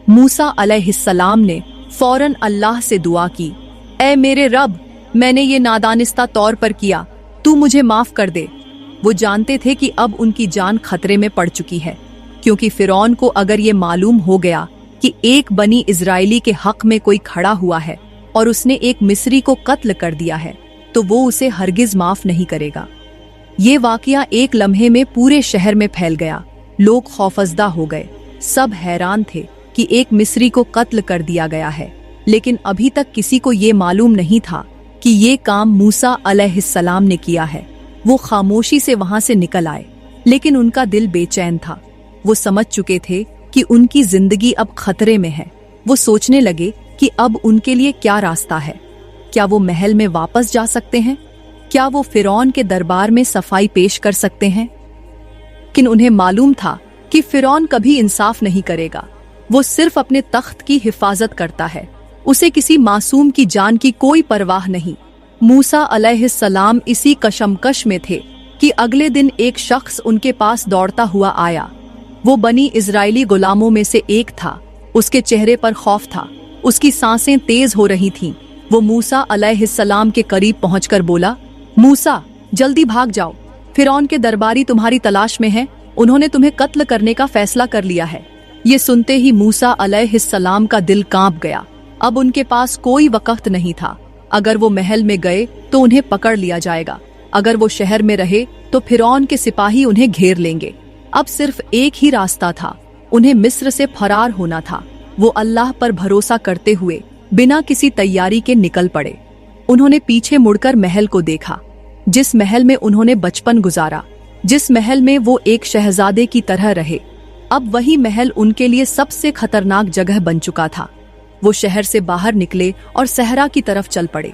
मूसा अलैहिस्सलाम ने फौरन अल्लाह से दुआ की, ऐ मेरे रब, मैंने ये नादानिस्ता तौर पर किया, तू मुझे माफ कर दे। वो जानते थे कि अब उनकी जान खतरे में पड़ चुकी है, क्योंकि फिरौन को अगर ये मालूम हो गया कि एक बनी इजरायली के हक में कोई खड़ा हुआ है और उसने एक मिस्री को कत्ल कर दिया है, तो वो उसे हरगिज माफ नहीं करेगा। ये वाकया एक लम्हे में पूरे शहर में फैल गया। लोग खौफजदा हो गए, सब हैरान थे कि एक मिस्री को कत्ल कर दिया गया है, लेकिन अभी तक किसी को ये मालूम नहीं था कि ये काम मूसा अलैहिस्सलाम ने किया है। वो खामोशी से वहां से निकल आए, लेकिन उनका दिल बेचैन था। वो समझ चुके थे कि उनकी जिंदगी अब खतरे में है। वो सोचने लगे कि अब उनके लिए क्या रास्ता है। क्या वो महल में वापस जा सकते हैं? क्या वो फिरौन के दरबार में सफाई पेश कर सकते हैं? लेकिन उन्हें मालूम था कि फिरौन कभी इंसाफ नहीं करेगा। वो सिर्फ अपने तख्त की हिफाजत करता है, उसे किसी मासूम की जान की कोई परवाह नहीं। मूसा अलैहिस्सलाम इसी कशमकश में थे कि अगले दिन एक शख्स उनके पास दौड़ता हुआ आया। वो बनी इजरायली गुलामों में से एक था। उसके चेहरे पर खौफ था, उसकी सांसें तेज हो रही थीं। वो मूसा अलैहिस्सलाम के करीब पहुंचकर बोला, मूसा, जल्दी भाग जाओ, फिरौन के दरबारी तुम्हारी तलाश में हैं। उन्होंने तुम्हें कत्ल करने का फैसला कर लिया है। ये सुनते ही मूसा अलैहिस्सलाम का दिल कांप गया। अब उनके पास कोई वक्त नहीं था। अगर वो महल में गए तो उन्हें पकड़ लिया जाएगा, अगर वो शहर में रहे तो फिरौन के सिपाही उन्हें घेर लेंगे। अब सिर्फ एक ही रास्ता था, उन्हें मिस्र से फरार होना था। वो अल्लाह पर भरोसा करते हुए बिना किसी तैयारी के निकल पड़े। उन्होंने पीछे मुड़कर महल को देखा, जिस महल में उन्होंने बचपन गुजारा, जिस महल में वो एक शहजादे की तरह रहे। अब वही महल उनके लिए सबसे खतरनाक जगह बन चुका था। वो शहर से बाहर निकले और सहरा की तरफ चल पड़े।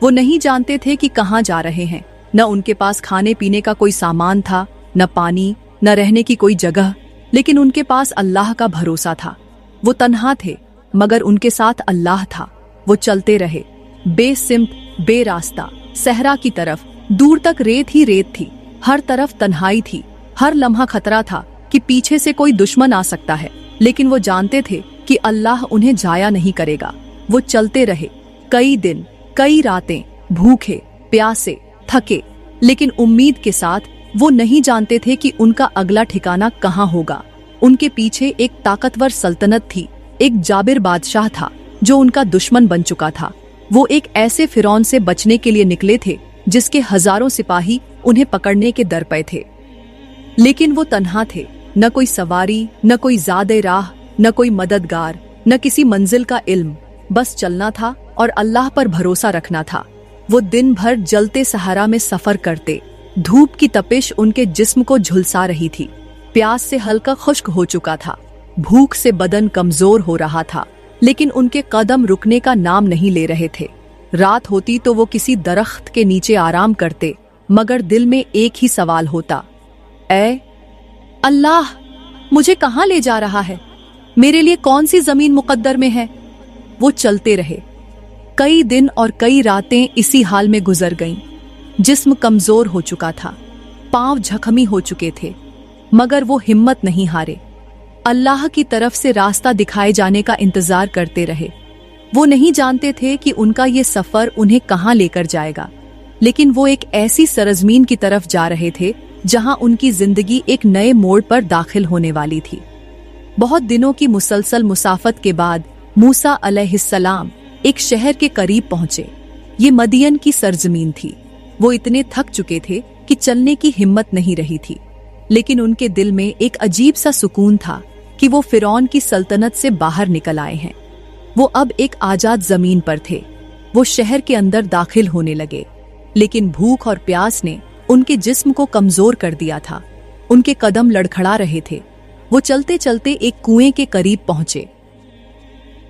वो नहीं जानते थे कि कहाँ जा रहे हैं। न उनके पास खाने पीने का कोई सामान था, न पानी, न रहने की कोई जगह। लेकिन उनके पास अल्लाह का भरोसा था। वो तन्हा थे मगर उनके साथ अल्लाह था। वो चलते रहे, बेसिम्त, बेरास्ता, सहरा की तरफ। दूर तक रेत ही रेत थी, हर तरफ तन्हाई थी। हर लम्हा खतरा था कि पीछे से कोई दुश्मन आ सकता है, लेकिन वो जानते थे कि अल्लाह उन्हें जाया नहीं करेगा। वो चलते रहे, कई दिन, कई रातें, भूखे, प्यासे, थके, लेकिन उम्मीद के साथ। वो नहीं जानते थे कि उनका अगला ठिकाना कहाँ होगा। उनके पीछे एक ताकतवर सल्तनत थी, एक जाबिर बादशाह था जो उनका दुश्मन बन चुका था। वो एक ऐसे फिरौन से बचने के लिए निकले थे जिसके हजारों सिपाही उन्हें पकड़ने के दर पे थे। लेकिन वो तन्हा थे, न कोई सवारी, न कोई ज़ादे राह, न कोई मददगार, न किसी मंजिल का इल्म। बस चलना था और अल्लाह पर भरोसा रखना था। वो दिन भर जलते सहारा में सफर करते। धूप की तपिश उनके जिस्म को झुलसा रही थी। प्यास से हल्का खुश्क हो चुका था, भूख से बदन कमजोर हो रहा था, लेकिन उनके कदम रुकने का नाम नहीं ले रहे थे। रात होती तो वो किसी दरख्त के नीचे आराम करते, मगर दिल में एक ही सवाल होता, ऐ अल्लाह, मुझे कहाँ ले जा रहा है? मेरे लिए कौन सी जमीन मुकद्दर में है? वो चलते रहे। कई दिन और कई रातें इसी हाल में गुजर गईं। जिस्म कमजोर हो चुका था, पांव जख्मी हो चुके थे, मगर वो हिम्मत नहीं हारे। अल्लाह की तरफ से रास्ता दिखाए जाने का इंतजार करते रहे। वो नहीं जानते थे कि उनका ये सफर उन्हें कहाँ लेकर जाएगा, लेकिन वो एक ऐसी सरजमीन की तरफ जा रहे थे जहां उनकी जिंदगी एक नए मोड़ पर दाखिल होने वाली थी। बहुत दिनों की मुसलसल मुसाफत के बाद मूसा अलैहिस्सलाम एक शहर के करीब पहुंचे। ये मदियन की सरजमीन थी। वो इतने थक चुके थे कि चलने की हिम्मत नहीं रही थी, लेकिन उनके दिल में एक अजीब सा सुकून था कि वो फिरौन की सल्तनत से बाहर निकल आए हैं। वो अब एक आजाद जमीन पर थे। वो शहर के अंदर दाखिल होने लगे, लेकिन भूख और प्यास ने उनके जिस्म को कमजोर कर दिया था। उनके कदम लड़खड़ा रहे थे। वो चलते चलते एक कुएं के करीब पहुंचे।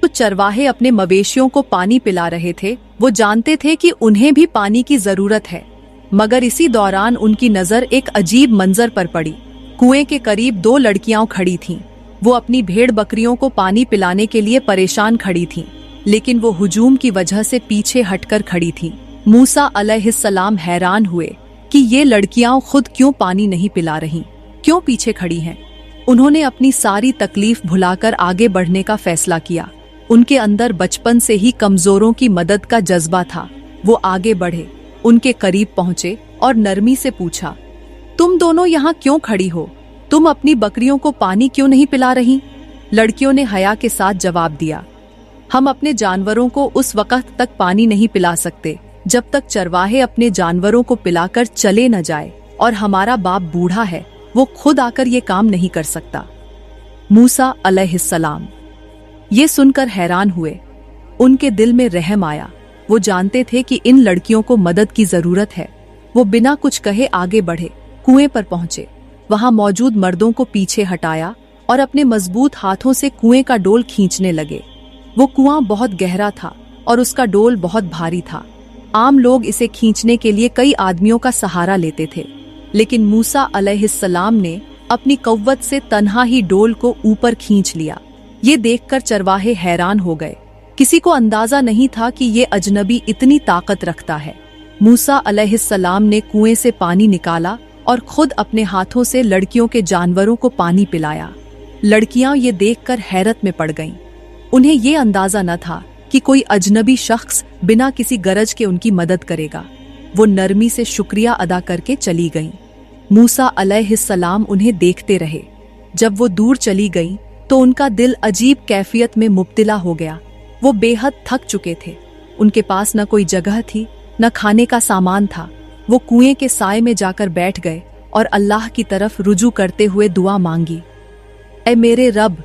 तो चरवाहे अपने मवेशियों को पानी पिला रहे थे। वो जानते थे कि उन्हें भी पानी की जरूरत है, मगर इसी दौरान उनकी नजर एक अजीब मंजर पर पड़ी। कुएं के करीब दो लड़कियां खड़ी थीं। वो अपनी भेड़ बकरियों को पानी पिलाने के लिए परेशान खड़ी थीं, लेकिन वो हुजूम की वजह से पीछे हटकर खड़ी थीं। मूसा अलैहिस्सलाम हैरान हुए कि ये लड़कियां खुद क्यों पानी नहीं पिला रहीं, क्यों पीछे खड़ी हैं। उन्होंने अपनी सारी तकलीफ भुलाकर आगे बढ़ने का फैसला किया। उनके अंदर बचपन से ही कमजोरों की मदद का जज्बा था। वो आगे बढ़े, उनके करीब पहुंचे और नरमी से पूछा, तुम दोनों यहाँ क्यों खड़ी हो? तुम अपनी बकरियों को पानी क्यों नहीं पिला रही? लड़कियों ने हया के साथ जवाब दिया, हम अपने जानवरों को उस वक्त तक पानी नहीं पिला सकते जब तक चरवाहे अपने जानवरों को पिलाकर चले न जाए, और हमारा बाप बूढ़ा है, वो खुद आकर ये काम नहीं कर सकता। मूसा अलैहिस्सलाम ये सुनकर हैरान हुए। उनके दिल में रहम आया। वो जानते थे कि इन लड़कियों को मदद की जरूरत है। वो बिना कुछ कहे आगे बढ़े, कुएं पर पहुंचे। वहां मौजूद मर्दों को पीछे हटाया और अपने मजबूत हाथों से कुएं का डोल खींचने लगे। वो कुआं बहुत गहरा था और उसका डोल बहुत भारी था। आम लोग इसे खींचने के लिए कई आदमियों का सहारा लेते थे, लेकिन मूसा अलैहिस्सलाम ने अपनी कव्वत से तन्हा ही डोल को ऊपर खींच लिया। ये देखकर चरवाहे हैरान हो गए। किसी को अंदाजा नहीं था कि ये अजनबी इतनी ताकत रखता है। मूसा अलैहिस्सलाम ने कुएं से पानी निकाला और खुद अपने हाथों से लड़कियों के जानवरों को पानी पिलाया। लड़कियां ये देखकर हैरत में पड़ गईं। उन्हें ये अंदाजा न था कि कोई अजनबी शख्स बिना किसी गरज के उनकी मदद करेगा। वो नरमी से शुक्रिया अदा करके चली गईं। मूसा अलैहिस्सलाम उन्हें देखते रहे। जब वो दूर चली गईं तो उनका दिल अजीब कैफियत में मुब्तला हो गया। वो बेहद थक चुके थे। उनके पास न कोई जगह थी, न खाने का सामान था। वो कुएं के साए में जाकर बैठ गए और अल्लाह की तरफ रुजू करते हुए दुआ मांगी, ऐ मेरे रब,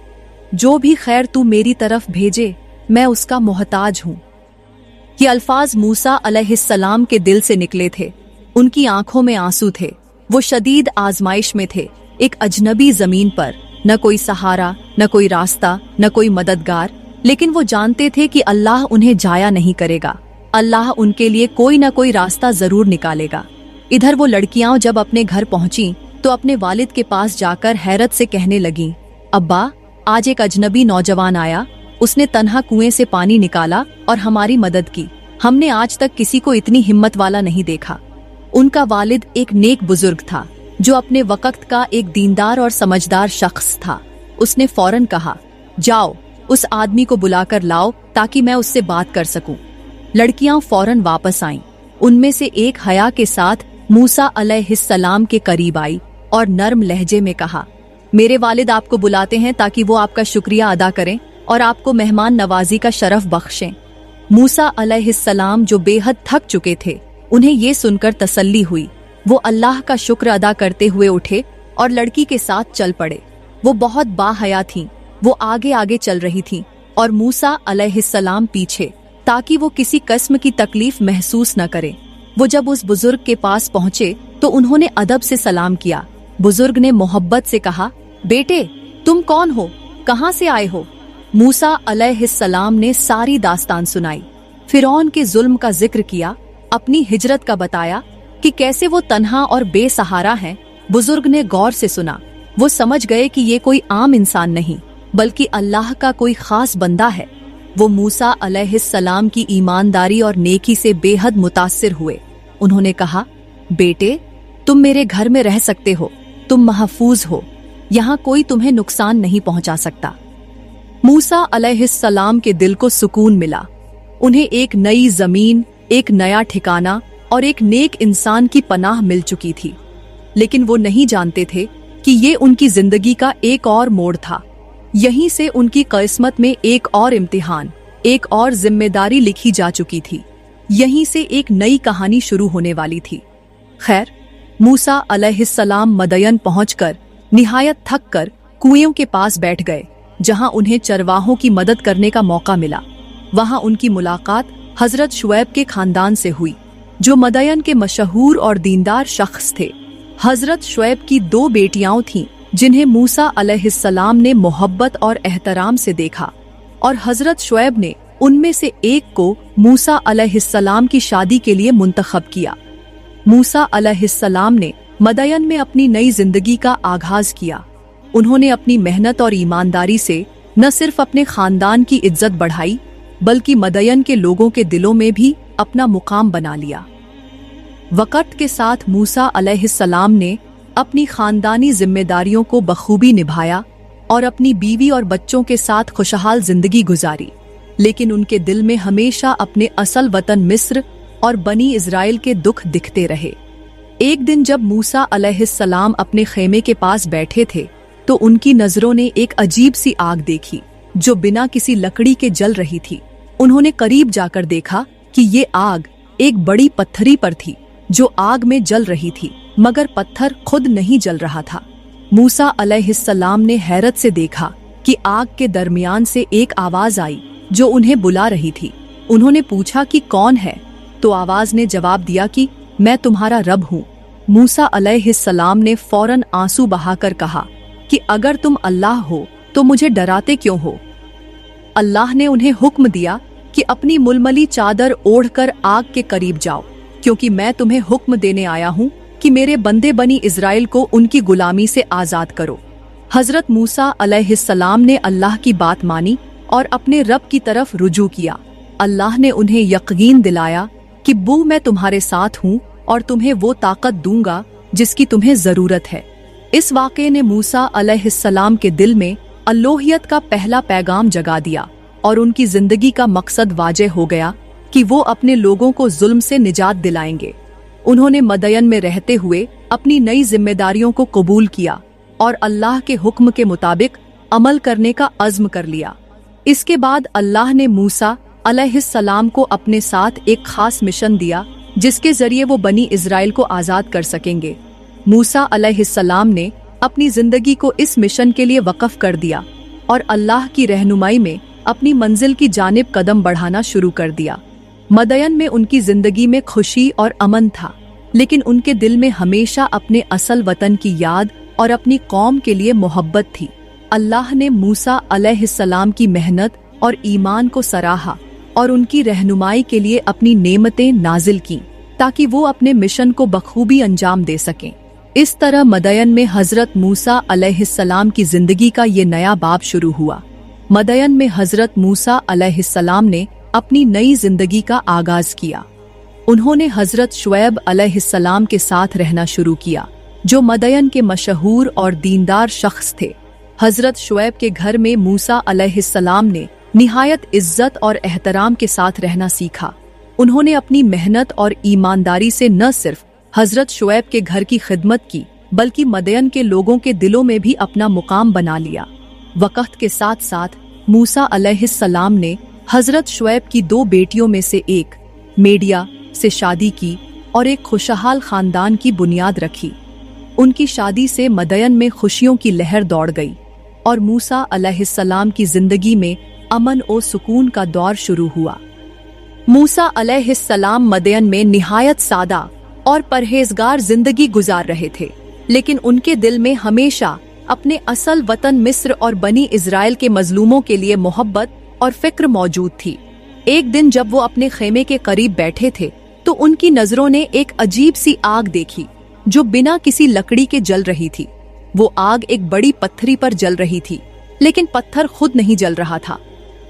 जो भी खैर तू मेरी तरफ भेजे, मैं उसका मोहताज हूँ। ये अल्फाज मूसा अलैहिस्सलाम के दिल से निकले थे। उनकी आंखों में आंसू थे। वो शदीद आजमाइश में थे, एक अजनबी जमीन पर, न कोई सहारा, न कोई रास्ता, न कोई मददगार, लेकिन वो जानते थे कि अल्लाह उन्हें जाया नहीं करेगा। अल्लाह उनके लिए कोई न कोई रास्ता जरूर निकालेगा। इधर वो लड़कियां जब अपने घर पहुंची तो अपने वालिद के पास जाकर हैरत से कहने लगीं, अब्बा, आज एक अजनबी नौजवान आया, उसने तन्हा कुएं से पानी निकाला और हमारी मदद की। हमने आज तक किसी को इतनी हिम्मत वाला नहीं देखा। उनका वालिद एक नेक बुजुर्ग था जो अपने वक्त का एक दीनदार और समझदार शख्स था। उसने फौरन कहा, जाओ उस आदमी को बुलाकर लाओ ताकि मैं उससे बात कर सकूं। लड़कियां फौरन वापस आईं। उनमें से एक हया के साथ मूसा अलैहिस्सलाम के करीब आई और नर्म लहजे में कहा, मेरे वालिद आपको बुलाते हैं ताकि वो आपका शुक्रिया अदा करें और आपको मेहमान नवाजी का शरफ बख्शें। मूसा अलैहिस्सलाम जो बेहद थक चुके थे, उन्हें ये सुनकर तसल्ली हुई। वो अल्लाह का शुक्र अदा करते हुए उठे और लड़की के साथ चल पड़े। वो बहुत बाहया थीं। वो आगे आगे चल रही थीं और मूसा अलैहिस्सलाम पीछे, ताकि वो किसी किस्म की तकलीफ महसूस न करे। वो जब उस बुजुर्ग के पास पहुंचे तो उन्होंने अदब से सलाम किया। बुजुर्ग ने मोहब्बत से कहा, बेटे, तुम कौन हो, कहाँ से आए हो? मूसा अलैहिस्सलाम ने सारी दास्तान सुनाई। फिरौन के जुल्म का जिक्र किया, अपनी हिजरत का बताया कि कैसे वो तन्हा और बेसहारा हैं। बुजुर्ग ने गौर से सुना। वो समझ गए कि ये कोई आम इंसान नहीं बल्कि अल्लाह का कोई खास बंदा है। वो मूसा अलैहिस्सलाम की ईमानदारी और नेकी से बेहद मुतासिर हुए। उन्होंने कहा, बेटे, तुम मेरे घर में रह सकते हो, तुम महफूज हो, यहाँ कोई तुम्हें नुकसान नहीं पहुंचा सकता। मूसा अलैहिस्सलाम के दिल को सुकून मिला। उन्हें एक नई जमीन, एक नया ठिकाना और एक नेक इंसान की पनाह मिल चुकी थी। लेकिन वो नहीं जानते थे कि ये उनकी जिंदगी का एक और मोड़ था। यहीं से उनकी किस्मत में एक और इम्तिहान, एक और जिम्मेदारी लिखी जा चुकी थी। यहीं से एक नई कहानी शुरू होने वाली थी। खैर, मूसा अलैहिस्सलाम मदयन पहुंचकर निहायत थक कर कुएं के पास बैठ गए, जहां उन्हें चरवाहों की मदद करने का मौका मिला। वहां उनकी मुलाकात हजरत शुएब के खानदान से हुई, जो मदयन के मशहूर और दीनदार शख्स थे। हजरत शुएब की 2 बेटियां थीं, जिन्हें मूसा अलैहिस्सलाम ने मोहब्बत और एहतराम से देखा, और हजरत शुएब ने उनमें से एक को मूसा अलैहिस्सलाम की शादी के लिए मुंतखब किया। मूसा अलैहिस्सलाम ने मदयन में अपनी नई जिंदगी का आगाज किया। उन्होंने अपनी मेहनत और ईमानदारी से न सिर्फ अपने खानदान की इज्जत बढ़ाई, बल्कि मदयन के लोगों के दिलों में भी अपना मुकाम बना लिया। वक्त के साथ मूसा अलैहिस्सलाम ने अपनी खानदानी जिम्मेदारियों को बखूबी निभाया और अपनी बीवी और बच्चों के साथ खुशहाल जिंदगी गुजारी। लेकिन उनके दिल में हमेशा अपने असल वतन मिस्र और बनी इजराइल के दुख दिखते रहे। एक दिन जब मूसा अलैहिस्सलाम अपने खेमे के पास बैठे थे, तो उनकी नजरों ने एक अजीब सी आग देखी, जो बिना किसी लकड़ी के जल रही थी। उन्होंने करीब जाकर देखा कि ये आग एक बड़ी पत्थरी पर थी, जो आग में जल रही थी, मगर पत्थर खुद नहीं जल रहा था। मूसा अलैहिस्सलाम ने हैरत से देखा कि आग के दरमियान से एक आवाज आई जो उन्हें बुला रही थी। उन्होंने पूछा कि कौन है, तो आवाज ने जवाब दिया कि मैं तुम्हारा रब हूँ। मूसा अलैहिस्सलाम ने फौरन आंसू बहाकर कहा कि अगर तुम अल्लाह हो तो मुझे डराते क्यों हो? अल्लाह ने उन्हें हुक्म दिया कि अपनी मुलमली चादर ओढ़कर आग के करीब जाओ, क्योंकि मैं तुम्हें हुक्म देने आया हूँ कि मेरे बंदे बनी इजराइल को उनकी गुलामी से आजाद करो। हजरत मूसा अलैहिस्सलाम ने अल्लाह की बात मानी और अपने रब की तरफ रुजू किया। अल्लाह ने उन्हें यकीन दिलाया कि बू मैं तुम्हारे साथ हूँ और तुम्हें वो ताकत दूंगा जिसकी तुम्हें जरूरत है। इस वाक़े ने मूसा अलैहिस्सलाम के दिल में अल्लोहियत का पहला पैगाम जगा दिया और उनकी जिंदगी का मकसद वाज़ेह हो गया कि वो अपने लोगों को जुल्म से निजात दिलाएंगे। उन्होंने मदयन में रहते हुए अपनी नई जिम्मेदारियों को कबूल किया और अल्लाह के हुक्म के मुताबिक अमल करने का अज़्म कर लिया। इसके बाद अल्लाह ने मूसा अलैहिस्सलाम को अपने साथ एक खास मिशन दिया, जिसके जरिए वो बनी इजराइल को आज़ाद कर सकेंगे। मूसा अलैहिस्सलाम ने अपनी जिंदगी को इस मिशन के लिए वक़फ़ कर दिया और अल्लाह की रहनुमाई में अपनी मंजिल की जानिब कदम बढ़ाना शुरू कर दिया। मदयन में उनकी जिंदगी में खुशी और अमन था, लेकिन उनके दिल में हमेशा अपने असल वतन की याद और अपनी कौम के लिए मोहब्बत थी। अल्लाह ने मूसा अलैहिस्सलाम की मेहनत और ईमान को सराहा और उनकी रहनुमाई के लिए अपनी नेमतें नाजिल की, ताकि वो अपने मिशन को बखूबी अंजाम दे सकें। इस तरह मदयन में हजरत मूसा अलैहिस्सलाम की जिंदगी का ये नया बाब शुरू हुआ। मदयन में हजरत मूसा अलैहिस्सलाम ने अपनी नई जिंदगी का आगाज किया। उन्होंने हजरत शुएब अलैहिस्सलाम के साथ रहना शुरू किया, जो मदयन के मशहूर और दीनदार शख्स थे। हजरत शुएब के घर में मूसा अलैहिस्सलाम ने निहायत इज्जत और एहतराम के साथ रहना सीखा। उन्होंने अपनी मेहनत और ईमानदारी से न सिर्फ हजरत शुएब के घर की खिदमत की, बल्कि मदयन के लोगों के दिलों में भी अपना मुकाम बना लिया। वक्त के साथ साथ मूसा अलैहिस्सलाम ने हजरत शुएब की 2 बेटियों में से एक मेडिया से शादी की और एक खुशहाल खानदान की बुनियाद रखी। उनकी शादी से मदयन में खुशियों की लहर दौड़ गई और मूसा अलैहिस्सलाम की जिंदगी में अमन और सुकून का दौर शुरू हुआ। मूसा अलैहिस्सलाम मदयन में निहायत सादा और परहेजगार जिंदगी गुजार रहे थे, लेकिन उनके दिल में हमेशा अपने असल वतन मिस्र और बनी इजराइल के मजलूमों के लिए मोहब्बत और फिक्र मौजूद थी। एक दिन जब वो अपने खेमे के करीब बैठे थे तो उनकी नजरों ने एक अजीब सी आग देखी जो बिना किसी लकड़ी के जल रही थी। वो आग एक बड़ी पत्थरी पर जल रही थी, लेकिन पत्थर खुद नहीं जल रहा था।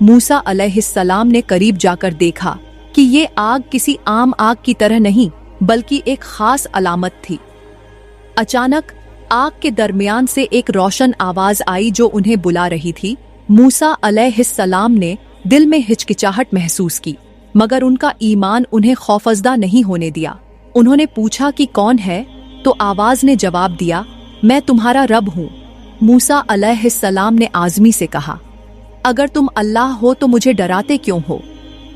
मूसा अलैहिस्सलाम ने करीब जाकर देखा कि ये आग किसी आम आग की तरह नहीं, बल्कि एक खास अलामत थी। अचानक आग के दरमियान से एक रोशन आवाज आई जो उन्हें बुला रही थी। मूसा अलैहिस्सलाम ने दिल में हिचकिचाहट महसूस की, मगर उनका ईमान उन्हें खौफजदा नहीं होने दिया। उन्होंने पूछा कि कौन है, तो आवाज ने जवाब दिया, मैं तुम्हारा रब हूँ। मूसा अलैहिस्सलाम ने आज़मी से कहा, अगर तुम अल्लाह हो तो मुझे डराते क्यों हो?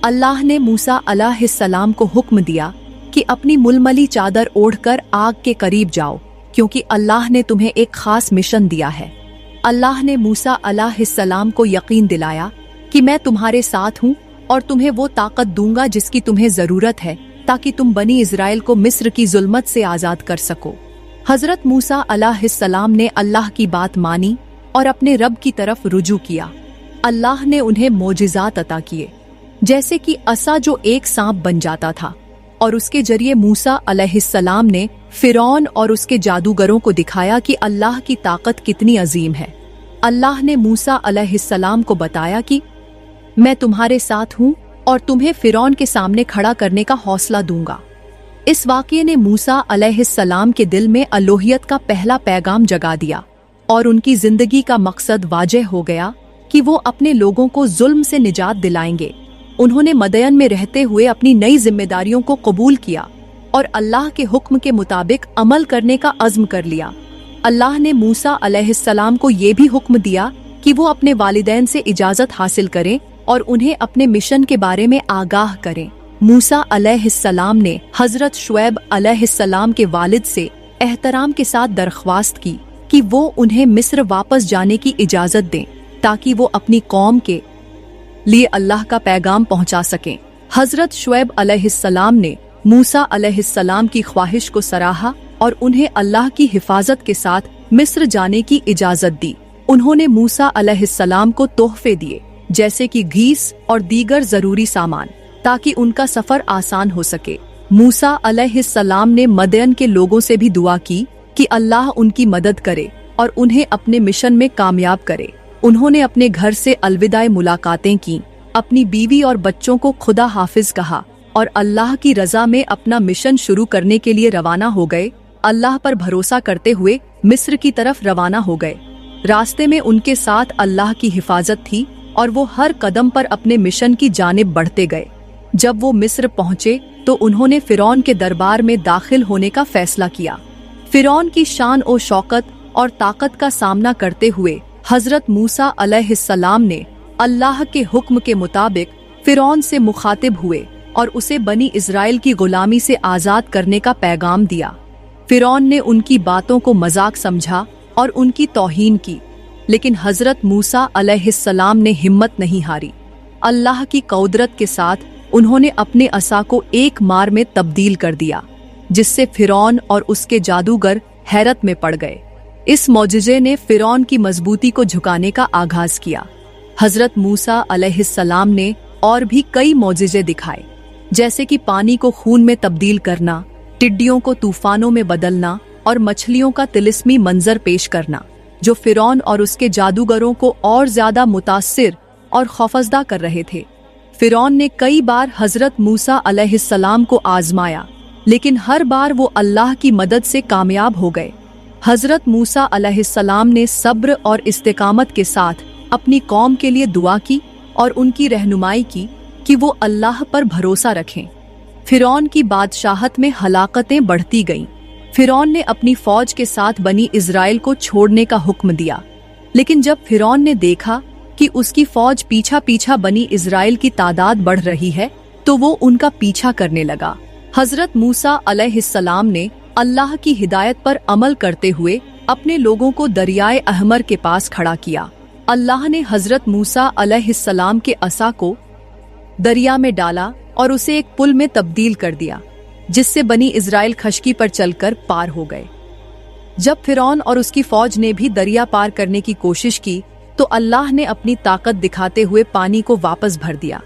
अल्लाह ने मूसा अलैहिस्सलाम को हुक्म दिया कि अपनी मुलमली चादर ओढ़कर आग के करीब जाओ, क्योंकि अल्लाह ने तुम्हें एक खास मिशन दिया है। अल्लाह ने मूसा अलैहिस्सलाम को यकीन दिलाया कि मैं तुम्हारे साथ हूँ और तुम्हें वो ताकत दूंगा जिसकी तुम्हें जरूरत है, ताकि तुम बनी इजराइल को मिस्र की जुल्मत से आजाद कर सको। हजरत मूसा अलैहिस्सलाम ने अल्लाह की बात मानी और अपने रब की तरफ रुजू किया। अल्लाह ने उन्हें मोजिज़ात अता किए, जैसे कि असा जो एक सांप बन जाता था, और उसके जरिए मूसा अलैहिस्सलाम ने फिरौन और उसके जादूगरों को दिखाया कि अल्लाह की ताकत कितनी अजीम है। अल्लाह ने मूसा अलैहिस्सलाम को बताया कि मैं तुम्हारे साथ हूँ और तुम्हें फिरौन के सामने खड़ा करने का हौसला दूंगा। इस वाक़ये ने मूसा अलैहिस्सलाम के दिल में अल्लोहियत का पहला पैगाम जगा दिया और उनकी जिंदगी का मकसद वाज़ेह हो गया कि वो अपने लोगों को जुल्म से निजात दिलाएंगे। उन्होंने मदयन में रहते हुए अपनी नई जिम्मेदारियों को कबूल किया और अल्लाह के हुक्म के मुताबिक अमल करने का अज़्म कर लिया। अल्लाह ने मूसा अलैहिस्सलाम को ये भी हुक्म दिया कि वो अपने वालिदैन से इजाज़त हासिल करें और उन्हें अपने मिशन के बारे में आगाह करें। मूसा अलैहिस्सलाम ने हजरत शुएब अलैहिस्सलाम के वालिद से एहतराम के साथ दरख्वास्त की कि वो उन्हें मिस्र वापस जाने की इजाज़त दें, ताकि वो अपनी कौम के लिए अल्लाह का पैगाम पहुंचा सकें। हजरत शुएब अलैहिस्सलाम ने मूसा अलैहिस्सलाम की ख्वाहिश को सराहा और उन्हें अल्लाह की हिफाजत के साथ मिस्र जाने की इजाज़त दी। उन्होंने मूसा अलैहिस्सलाम को तोहफे दिए, जैसे कि घीस और दीगर जरूरी सामान, ताकि उनका सफर आसान हो सके। मूसा अलैहिस्सलाम ने मदयन के लोगों से भी दुआ की कि अल्लाह उनकी मदद करे और उन्हें अपने मिशन में कामयाब करे। उन्होंने अपने घर से अलविदाई मुलाकातें की, अपनी बीवी और बच्चों को खुदा हाफिज कहा और अल्लाह की रजा में अपना मिशन शुरू करने के लिए रवाना हो गए। अल्लाह पर भरोसा करते हुए मिस्र की तरफ रवाना हो गए। रास्ते में उनके साथ अल्लाह की हिफाजत थी और वो हर कदम पर अपने मिशन की जानिब बढ़ते गए। जब वो मिस्र पहुंचे तो उन्होंने फिरौन के दरबार में दाखिल होने का फैसला किया। फिरौन की शान और शौकत और ताकत का सामना करते हुए हजरत मूसा अलैहिस्सलाम ने अल्लाह के हुक्म के मुताबिक फिरौन से मुखातिब हुए और उसे बनी इजराइल की गुलामी से आज़ाद करने का पैगाम दिया। फिरौन ने उनकी बातों को मजाक समझा और उनकी तौहीन की, लेकिन हजरत मूसा अलैहिस्सलाम ने हिम्मत नहीं हारी। अल्लाह की कुदरत के साथ उन्होंने अपने असा को एक मार में तब्दील कर दिया, जिससे फिरौन और उसके जादूगर हैरत में पड़ गए। इस मौजिज़े ने फिरौन की मजबूती को झुकाने का आगाज किया। हजरत मूसा अलैहिस्सलाम ने और भी कई मौजिज़े दिखाए, जैसे कि पानी को खून में तब्दील करना, टिड्डियों को तूफानों में बदलना और मछलियों का तिलिस्मी मंजर पेश करना, जो फिरौन और उसके जादूगरों को और ज्यादा मुतासिर और खौफजदा कर रहे थे। फिरौन ने कई बार हजरत मूसा अलैहिस्सलाम को आजमाया, लेकिन हर बार वो अल्लाह की मदद से कामयाब हो गए। हजरत मूसा अलैहिस्सलाम ने सब्र और इस्तिकामत के साथ अपनी कौम के लिए दुआ की और उनकी रहनुमाई की कि वो अल्लाह पर भरोसा रखें। फिरौन की बादशाहत में हलाकतें बढ़ती गईं। फिरौन ने अपनी फौज के साथ बनी इजराइल को छोड़ने का हुक्म दिया, लेकिन जब फिरौन ने देखा कि उसकी फौज पीछा पीछा बनी इजराइल की तादाद बढ़ रही है, तो वो उनका पीछा करने लगा। हजरत मूसा अलैहिस्सलाम ने अल्लाह की हिदायत पर अमल करते हुए अपने लोगों को दरियाए अहमर के पास खड़ा किया। अल्लाह ने हजरत मूसा अलैहिस्सलाम के असा को दरिया में डाला और उसे एक पुल में तब्दील कर दिया, जिससे बनी इजराइल खश्की पर चलकर पार हो गए। जब फिरौन और उसकी फौज ने भी दरिया पार करने की कोशिश की, तो अल्लाह ने अपनी ताकत दिखाते हुए पानी को वापस भर दिया,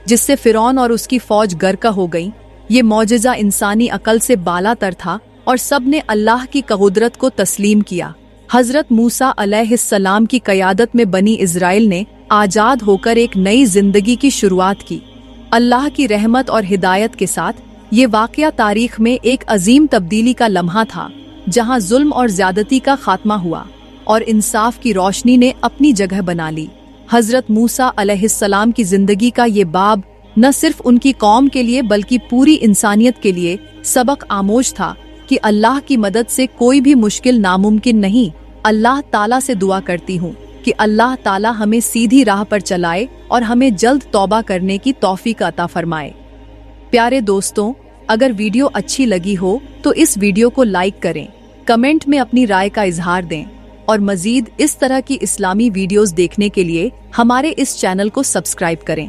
जिससे फिरौन और उसकी फौज गर्क हो गई। ये मौजिज़ा इंसानी अकल से बालातर था और सब ने अल्लाह की कुदरत को तस्लीम किया। हजरत मूसा अलैहिस्सलाम की क़यादत में बनी इजराइल ने आज़ाद होकर एक नई जिंदगी की शुरुआत की। अल्लाह की रहमत और हिदायत के साथ ये वाक़या तारीख में एक अजीम तब्दीली का लम्हा था, जहां जुल्म और ज्यादती का खात्मा हुआ और इंसाफ की रोशनी ने अपनी जगह बना ली। हजरत मूसा अलैहिस्सलाम की जिंदगी का ये बाब न सिर्फ उनकी कौम के लिए बल्कि पूरी इंसानियत के लिए सबक आमोज था कि अल्लाह की मदद से कोई भी मुश्किल नामुमकिन नहीं। अल्लाह ताला से दुआ करती हूँ कि अल्लाह ताला हमें सीधी राह पर चलाए और हमें जल्द तौबा करने की तौफीक अता फरमाए। प्यारे दोस्तों, अगर वीडियो अच्छी लगी हो तो इस वीडियो को लाइक करें, कमेंट में अपनी राय का इजहार दें और मजीद इस तरह की इस्लामी वीडियोस देखने के लिए हमारे इस चैनल को सब्सक्राइब करें।